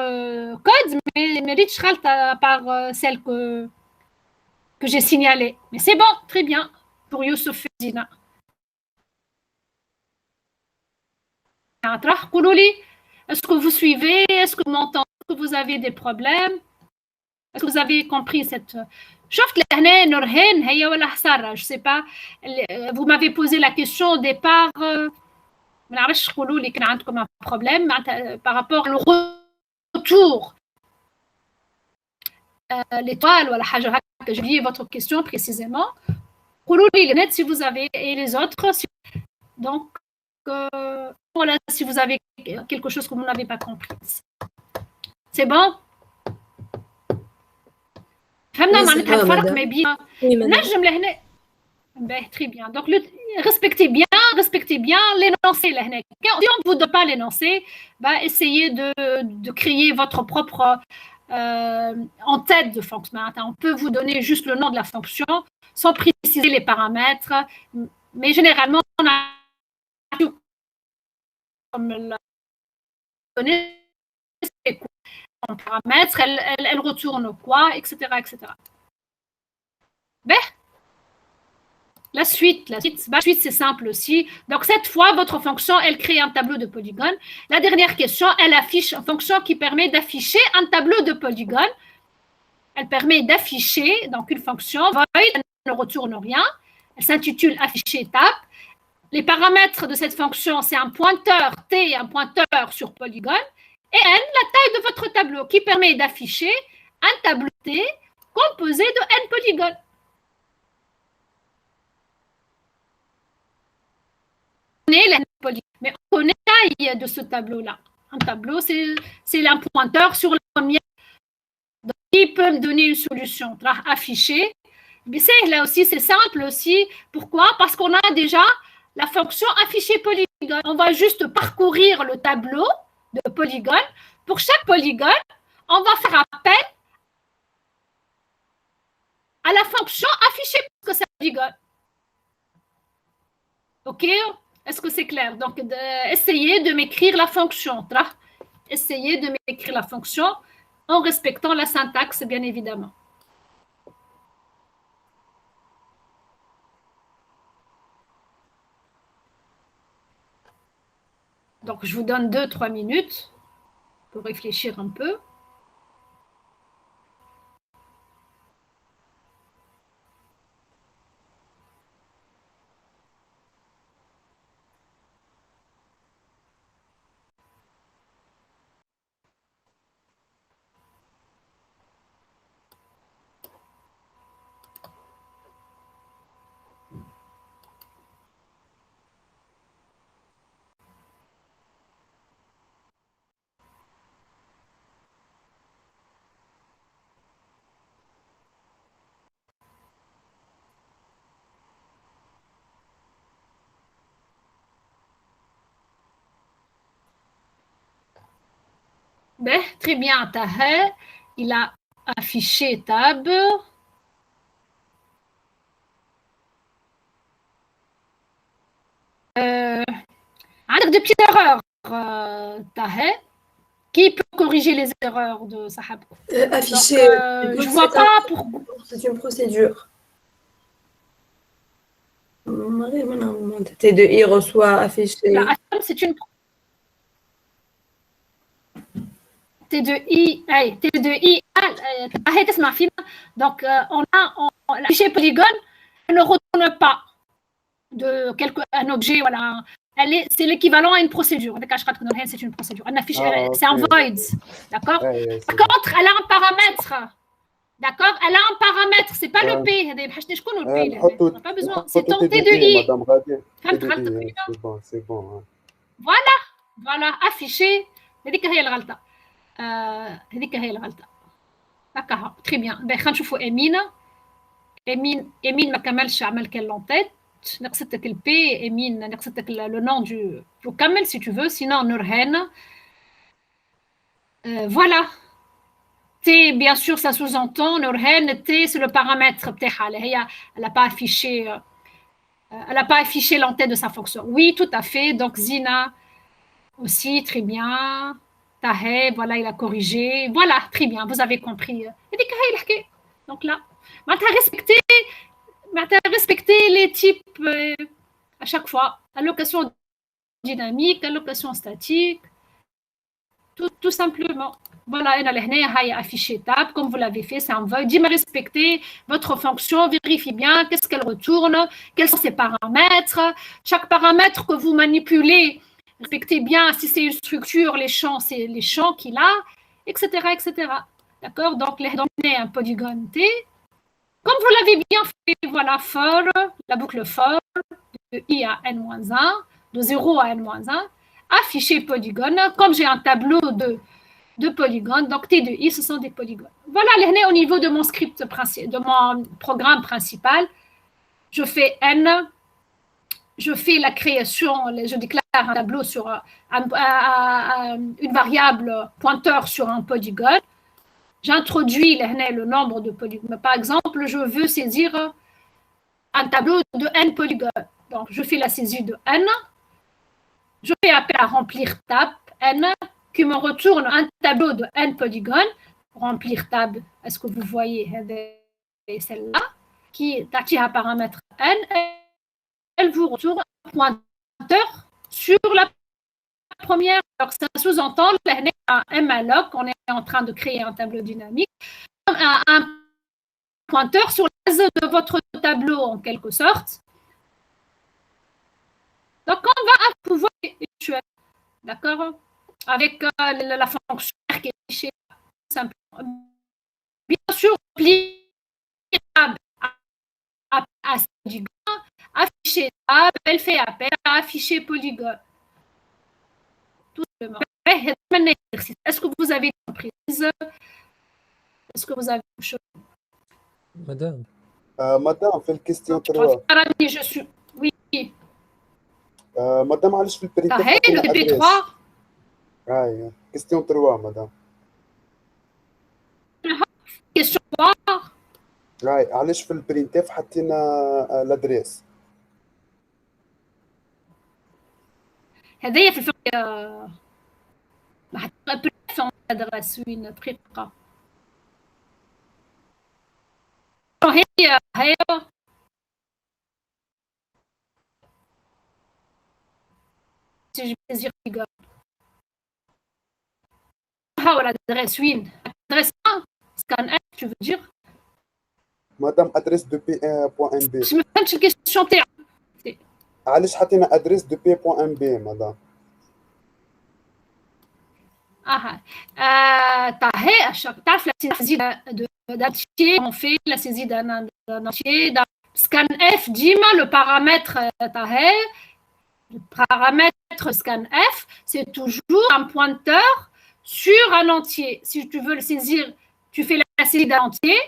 code, mais riche à part celle que j'ai signalée. Mais c'est bon, très bien, pour Youssef et Zina. Est-ce que vous suivez? Est-ce que vous m'entendez? Est-ce que vous avez des problèmes? Est-ce que vous avez compris cette... Je ne sais pas, vous m'avez posé la question au départ, comme un problème par rapport au retour. L'étoile, j'ai oublié votre question précisément. Si vous avez, et les autres, donc, voilà, si vous avez quelque chose que vous n'avez pas compris. C'est bon? Mais bien. Très bien. Donc, respectez bien l'énoncé. Si on ne vous donne pas l'énoncé, essayez de créer votre propre en tête de fonction. On peut vous donner juste le nom de la fonction sans préciser les paramètres. Mais généralement, on a comme la donnée en paramètres, elle retourne quoi, etc. etc. La suite, c'est simple aussi. Donc, cette fois, votre fonction, elle crée un tableau de polygones. La dernière question, elle affiche une fonction qui permet d'afficher un tableau de polygones. Elle permet d'afficher, donc une fonction, void, elle ne retourne rien. Elle s'intitule afficher tab. Les paramètres de cette fonction, c'est un pointeur T et un pointeur sur polygone. Et N, la taille de votre tableau, qui permet d'afficher un tableau T composé de N polygones. Mais on connaît la taille de ce tableau-là. Un tableau, c'est un pointeur sur la première. Donc, il peut me donner une solution affichée. Mais là aussi, c'est simple aussi. Pourquoi? Parce qu'on a déjà la fonction afficher polygone. On va juste parcourir le tableau de polygone. Pour chaque polygone, on va faire appel à la fonction afficher parce que c'est polygone. OK? Est-ce que c'est clair? Donc, essayez de m'écrire la fonction. Essayez de m'écrire la fonction en respectant la syntaxe, bien évidemment. Donc, je vous donne 2-3 minutes pour réfléchir un peu. Très bien, Tahé. Il a affiché tab. Avec des petites erreurs, Tahé. Qui peut corriger les erreurs de Sahab? Afficher. Je ne vois pas pourquoi. C'est une procédure. T2I reçoit affiché. C'est une T2I, donc on a l'affiché polygone, elle ne retourne pas. un objet, voilà. C'est l'équivalent à une procédure. C'est une procédure. C'est un void. D'accord? Par contre, elle a un paramètre. D'accord? Elle a un paramètre. C'est pas le P. On n'a pas besoin. C'est ton T2I. C'est bon. Voilà. Affiché. هذيك هي الغلطة. D'accord. Très bien. خلينا نشوفوا Emine ما كملش عمل كان لونتيت. نقصتك البي Emine نقصتك le nom du وكمل si tu veux, sinon Nurhan. Voilà. T, bien sûr, ça sous-entend Nurhan. T, c'est le paramètre بتاعها. Elle n'a pas affiché l'entête de sa fonction. Oui, tout à fait. Donc Zina aussi, très bien. Tahé, voilà, il a corrigé. Voilà, très bien, vous avez compris. Donc là, respecter les types à chaque fois. Allocation dynamique, allocation statique, tout simplement. Voilà, elle a affiché tab, comme vous l'avez fait, c'est un void. Dis-moi respecter votre fonction, vérifie bien qu'est-ce qu'elle retourne, quels sont ses paramètres. Chaque paramètre que vous manipulez, respectez bien si c'est une structure, les champs, c'est les champs qu'il a, etc. D'accord? Donc, les données un polygone T. Comme vous l'avez bien fait, voilà, for, la boucle for, de I à n-1, de 0 à n-1, afficher polygone. Comme j'ai un tableau de polygones, donc T de I, ce sont des polygones. Voilà, au niveau de mon script, de mon programme principal, je fais N, je fais la création, je déclare un tableau sur une variable pointeur sur un polygone. J'introduis le nombre de polygones. Par exemple, je veux saisir un tableau de n polygones. Donc, je fais la saisie de n. Je fais appel à remplir tab n qui me retourne un tableau de n polygones. Remplir tab, est-ce que vous voyez celle-là qui est un paramètre n. Elle vous retourne un pointeur sur la première. Alors, ça sous-entend un malloc, on est en train de créer un tableau dynamique, un pointeur sur la base de votre tableau en quelque sorte. Donc, on va pouvoir étudier, d'accord, avec la fonction qui est affichée simplement. Bien sûr, à polygone, afficher tab, elle fait appel à afficher polygone. Tout simplement. Est-ce que vous avez compris? Est-ce que vous avez chose? Madame, on fait la question 3. Je suis. Oui. Madame, allez, je fais le période. Le DP3. Oui, question 3, madame. Question 3. Oui, علاش في البرينتيف حطينا l'adresse. هذايا في الفقه حطينا l'adresse وين دقيقة. هي si je plaisir l'adresse وين l'adresse 1 scan F tu veux dire. Madame, adresse de P.MB. Je me fais une question تاعك. علاش حطينا adresse de P.MB, madame? تعرف la saisie d'un entier, on fait la saisie d'un entier. Scan F, dis-moi le paramètre le paramètre scan F, c'est toujours un pointeur sur un entier. Si tu veux le saisir, tu fais la saisie d'un entier.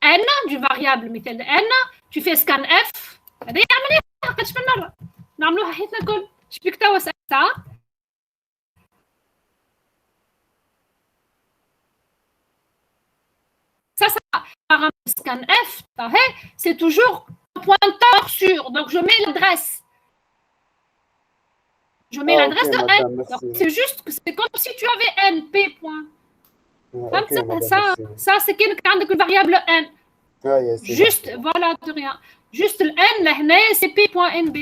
N, du variable مثل N, tu fais scan F. هذه عملية قداش من مرة نعملوها حياتنا الكل. شبيك توا ساعة. Ça, paramètre scan F, c'est toujours un pointeur sur. Donc, je mets l'adresse. Je mets l'adresse de N. C'est juste, c'est comme si tu avais N, P. Ça, c'est une variable N. Juste, voilà, de rien. Juste le N, là, c'est P.NB.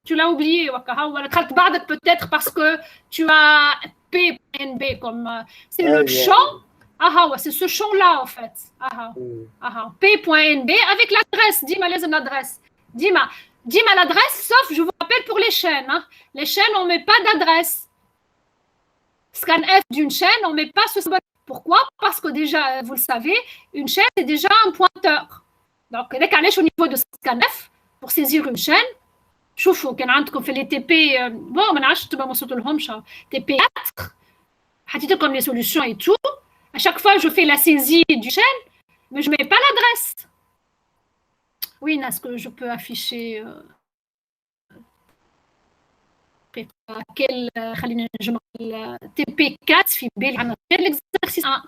Tu l'as oublié, peut-être parce que tu as P.NB comme. C'est le champ. C'est ce champ-là, en fait. P.NB avec l'adresse. Dis-moi l'adresse. Dis-moi, dis-moi l'adresse, sauf, je vous rappelle, pour les chaînes. Hein. Les chaînes, on ne met pas d'adresse. Scan F d'une chaîne, on ne met pas ce symbole. Pourquoi? Parce que déjà, vous le savez, une chaîne, c'est déjà un pointeur. Donc, dès qu'on est au niveau de scan F, pour saisir une chaîne, شوفوا كان عندكم في les TP bon ما نعرفش تبقى ما وصلتلهمش TP4 حطيت لكم les solutions et tout à chaque fois je fais la saisie du chaîne mais je mets pas l'adresse. Oui, est-ce que je peux afficher quel خلينا نجمع TP4 في بالي عندنا l'exercice 1.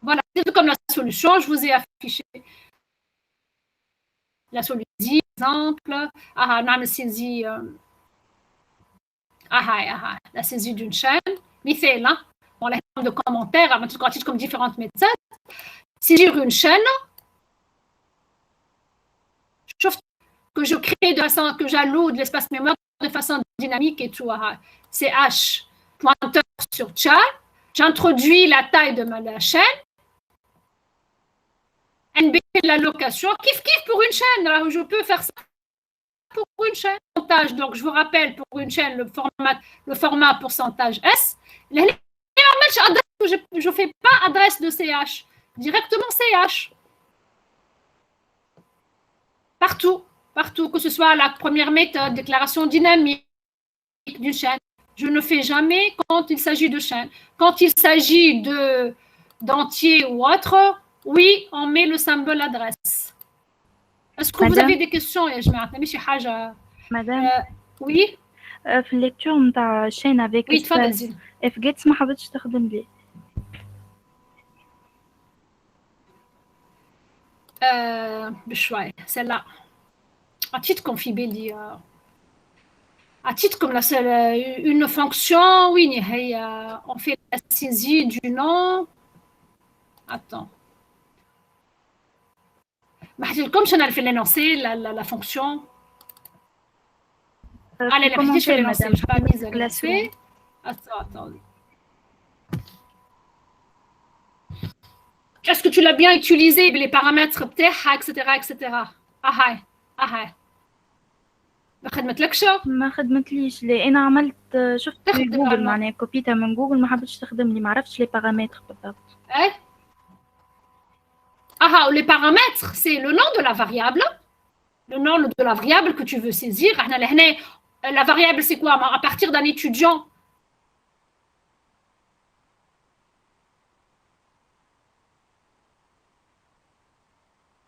Voilà, c'est comme la solution, je vous ai affiché la solution, exemple, نعمل saisie la saisie d'une chaîne, مثال, dans la forme de commentaires, comme différentes méthodes, saisir une chaîne, que je crée de façon, que j'alloue de l'espace mémoire de façon dynamique et tout, c'est H, pointeur sur chat, j'introduis la taille de la chaîne, NB l'allocation, kiff pour une chaîne, alors je peux faire ça pour une chaîne. Pourcentage, donc je vous rappelle pour une chaîne le format pourcentage S. Je ne fais pas adresse de CH, directement CH. Partout, que ce soit la première méthode, déclaration dynamique d'une chaîne. Je ne fais jamais quand il s'agit de chaîne. Quand il s'agit d'entier ou autre, oui, on met le symbole adresse. Est-ce que vous avez des questions? Madame, oui. في الليكتور نتاع chaîne avec oui, تفضلي. FGETS ما حبيتش تخدم بيه. بشوي celle-là. À titre comme Fibeli, à titre comme une fonction, oui, on fait la saisie du nom. Attends. Comme je n'ai fait l'énoncé, la fonction. Allez, je vais l'énoncer. Je n'ai pas mise à l'énoncer. Attends. Est-ce que tu l'as bien utilisé, les paramètres, etc. ما خدمتلكش؟ ما خدمتليش ليه انا عملت شفت في جوجل معناها كوبيتها من جوجل ما حبيتش تخدم لي ما عرفتش لي بارامتر بالضبط. Les paramètres, c'est le nom de la variable. Le nom de la variable que tu veux saisir. La variable, c'est quoi? À partir d'un étudiant.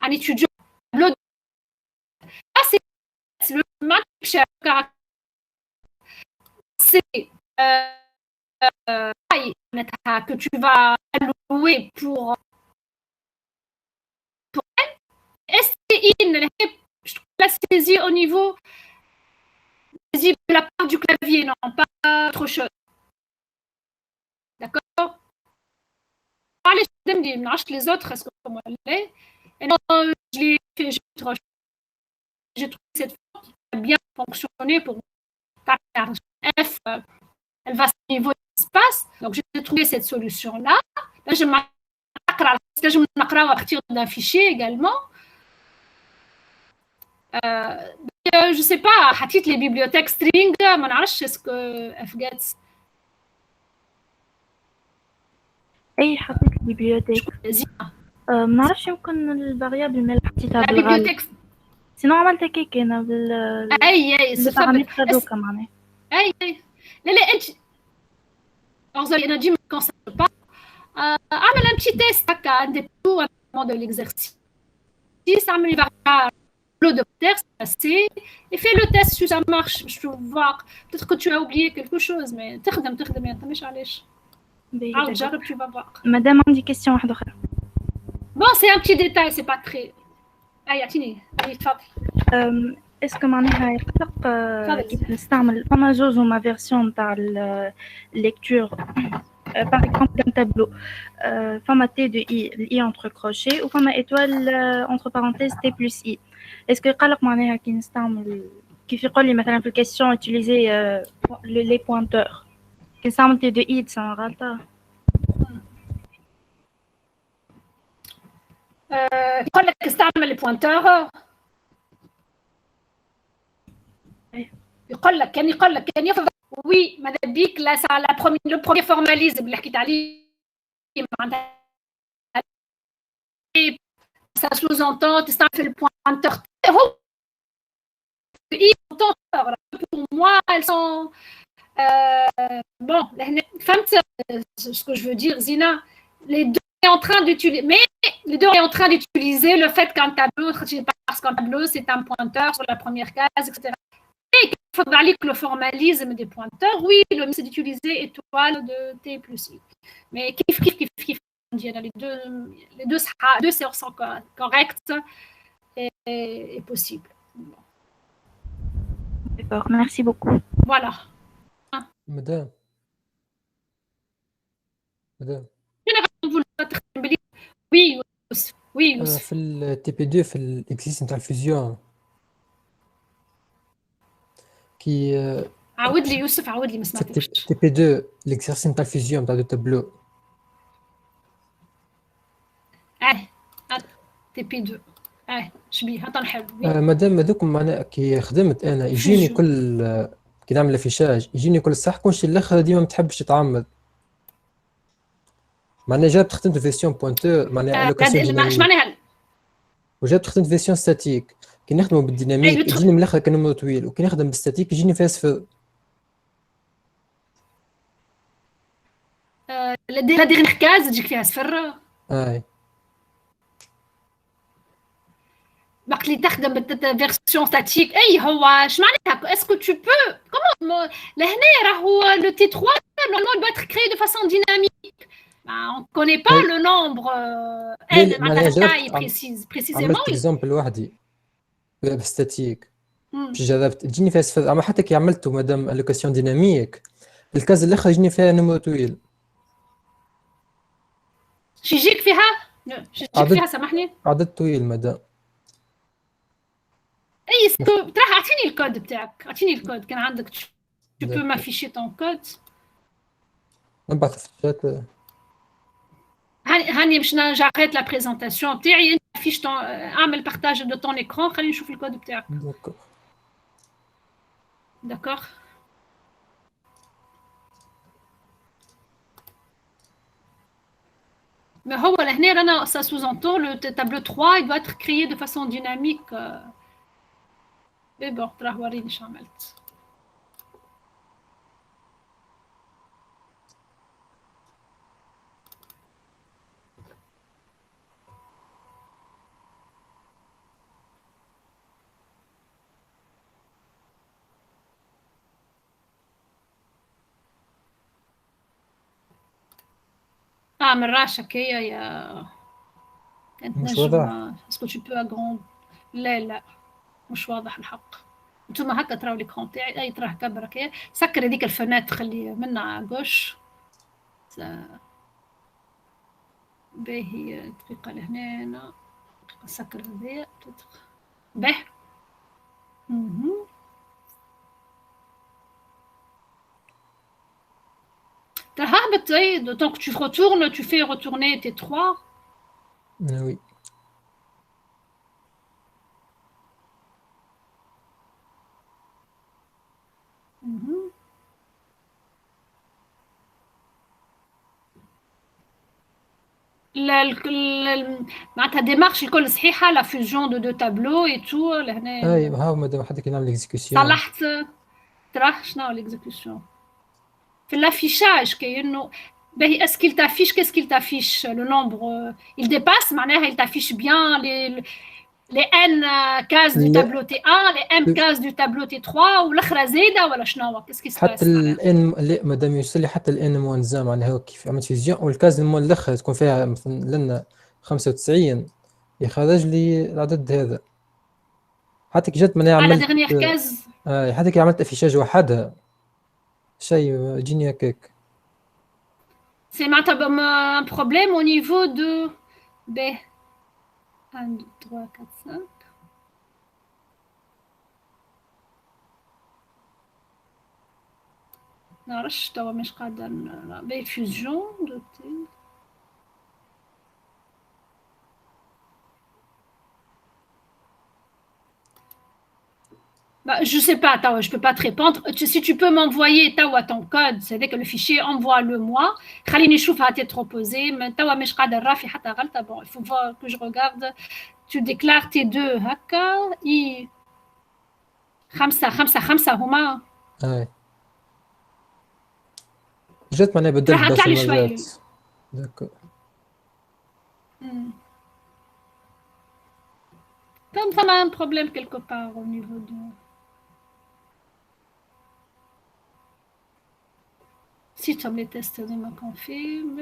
Un étudiant. C'est le caractère. C'est que tu vas allouer pour STI, je la saisie au niveau de la part du clavier, non, pas autre chose. D'accord? Allez, je me dis, les autres, est-ce que comment elle est? Et non, je l'ai fait, j'ai trouvé cette forme qui a bien fonctionné pour ta carte F, elle va au niveau de l'espace, donc j'ai trouvé cette solution-là. Là, je m'accroche à partir d'un fichier également. Je ne sais pas, حطيت les bibliothèques string, ما نعرفش est-ce que FGETS. أي حطيت البيبليوتيك. ما نعرفش يمكن الفاريابل ما حطيتها بالغالب. سينو عملت هكاك أنا أي بالبارامتر هذوكا معناها. أي لا أنت أنا ديما كونسيل با أعمل un petit test هكا عندي tout au de l'exercice. أعمل variable de terre, c'est passé, et fais le test si ça marche. Je veux voir. Peut-être que tu as oublié quelque chose, mais tu vas voir. Madame, on dit question. Bon, c'est un petit détail, c'est pas très. Est-ce que معناها يقدر كيف نستعمل فما جوج هما فيرسيون تاع lecture par exemple un tableau فما T de I, I entre crochets ou فما étoile entre parenthèses T plus I. Est-ce que قلق معناها كي نستعمل كيف يقول لي مثلا في الكيسيون utiliser les pointeurs كي نستعمل T de I c'est غلطة؟ يقول لك استعمل les pointeurs كان يفضل وي ماذا بيك لا لو بروميير فورماليزم اللي حكيت عليه معناتها ça sous-entend تستعمل في البوينتر هو pour moi elles sont bon فهمت ce que je veux dire Zina les deux sont en train d'utiliser mais les deux sont en train d'utiliser le fait qu'un tableau parce qu'un tableau c'est un pointeur sur la première case etc. Et il faudra aller que le formalisme des pointeurs, oui, le mieux c'est d'utiliser étoile de T plus I. Mais kif, les deux sont corrects et possibles. D'accord, merci beaucoup. Voilà. Madame. Oui. في ال TP2 في الاكزيس نتاع الفيزيون كي عاود لي يوسف عاود لي ما سمعتكش. TP2 l'exercice نتاع الفيزيون نتاع دو تابلو. TP2 شبيه هذا نحب. مادام هذوك معناها كي خدمت انا يجيني كل كي نعمل افيشاج يجيني كل صح كونش الاخر ديما ما تحبش تتعمد معناها جابت خدمت فيرسيون بوينتور معناها الوكاسيون ايش معناها وجابت خدمت فيرسيون ستاتيك كي نخدموا بالديناميك يجيني من الاخر كنمو طويل وكي نخدم بالستاتيك يجيني فيها صفر لا دير كاز تجيك فيها صفر وقت اللي تخدم بالفيرسيون ستاتيك اي هو اش معناتها اسكو تو بو كومون لهنا راهو لو تي 3 normalement il doit être créé de façon dynamique on connaît pas le nombre n معناتها taille précisément عملت اكزامبل وحدي بالستاتيك باش جربت تجيني فيها صفر اما حتى كي عملته مادام الوكاسيون ديناميك الكاز الاخر يجيني فيها نمو طويل يجيك فيها سامحني عدد طويل مدام اي سكو ترى اعطيني الكود بتاعك كان عندك tu peux m'afficher ton code نبعث في الشات هاني باش نرجع قريت لا بريزونطاسيون تاعي انت افيش اعمل بارتاج دو طون ايكران خلينا نشوف الكود بتاعك داكور mais هو لهنا رانا ça sous-entend le tableau 3 il doit être créé de façon dynamique mais bon راه وريني شو عملت من راسك هي يا كانت نجم اسكو tu peux agrand لا مش واضح الحق انتوما هكا تراو ليكرون تاعي اي تراه كبرك هي سكر هذيك الفنات خلي منها غوش باهي دقيقه لهنا نسكر هذيا به donc tu retournes, tu fais retourner tes 3. Oui. معناتها ديمارش الكل صحيحه لا فيوجن دو دو تابلو اي تو لهنا اي ها مادام حتى كي نعمل اكزيكيوشن صلحت تراه شنو الاكزيكيوشن في l'affichage كأنه باهي est-ce qu'il t'affiche qu'est-ce qu'il t'affiche le nombre il dépasse معناها il t'affiche bien les n cases du tableau T1 les m cases du tableau T3 والاخرى زايده ولا شنو qu'est-ce qui se passe حتى الان لا مادام يوصل لي حتى الان موانزه معناها كيف عملت فيزيون والكاز المول الاخر تكون فيها مثلا لنا 95 يخرج لي العدد هذا حتى كي جات معناها عملت على dernière كاز حتى كي عملت افيشاج وحدها شيء يجيني هكاك c'est معناتها un problème au niveau de B 1 2 3 4 5 نعرفش توا مش قادر ب فيوجن دو تي Je ne sais pas, je ne peux pas te répondre. Si tu peux m'envoyer ton code, c'est-à-dire que le fichier, envoie-le-moi. خليني نشوفها t'es trop posé. Mais مش قادرة رافي حتى غلطة. Bon, il faut voir que je regarde. Tu déclares tes deux هكا. خمسة هما. اي جات معناها بدلت برشا مرات. داكور. Ça m'a un problème quelque part au niveau de... Si tu as les tests de me confirme.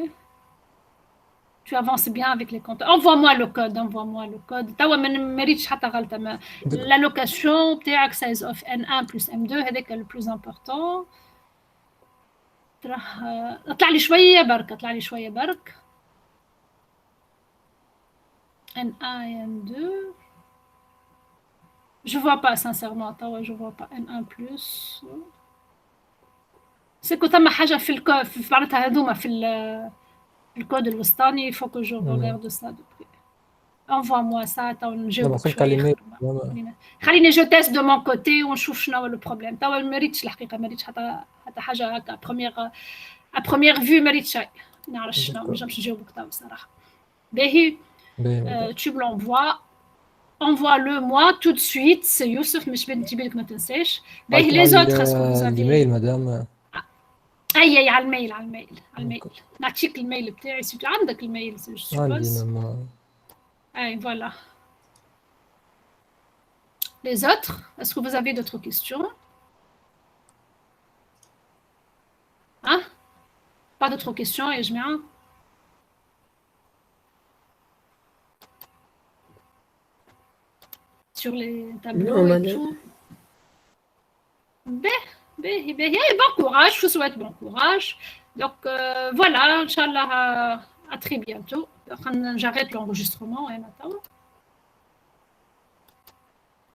Tu avances bien avec les comptes. Envoie-moi le code. L'allocation, size of N1 plus M2, c'est le plus important. اطلع لي شوية برك. N1 et N2. Je ne vois pas, sincèrement. Je ne vois pas N1 plus. C'est que tu as حاجة في الكود في معناتها هذوما في الكود الوسطاني. Il faut que je regarde ça de près. Envoie-moi ça. خليني je teste de mon côté ونشوف شنو هو le problème. ما مريتش الحقيقة حتى حاجة هكا à première vue ما ريتش شيء. ما نعرفش شنو ما نجمش نجاوبك صراحة. باهي tu me l'envoies. Envoie-le moi tout de suite. C'est Youssef, mais je vais te dire que tu ne sais pas. Les autres, est-ce que vous avez... l'email, madame. Aïe, على الميل. نعطيك الميل بتاعي. Si tu as عندك الميل, je suppose. Aïe, voilà. Les autres, est-ce que vous avez d'autres questions? Hein? Pas d'autres questions, et je mets un. Sur les tableaux et tout. Bon courage, je vous souhaite bon courage. Donc voilà, Inch'Allah, à très bientôt. J'arrête l'enregistrement maintenant.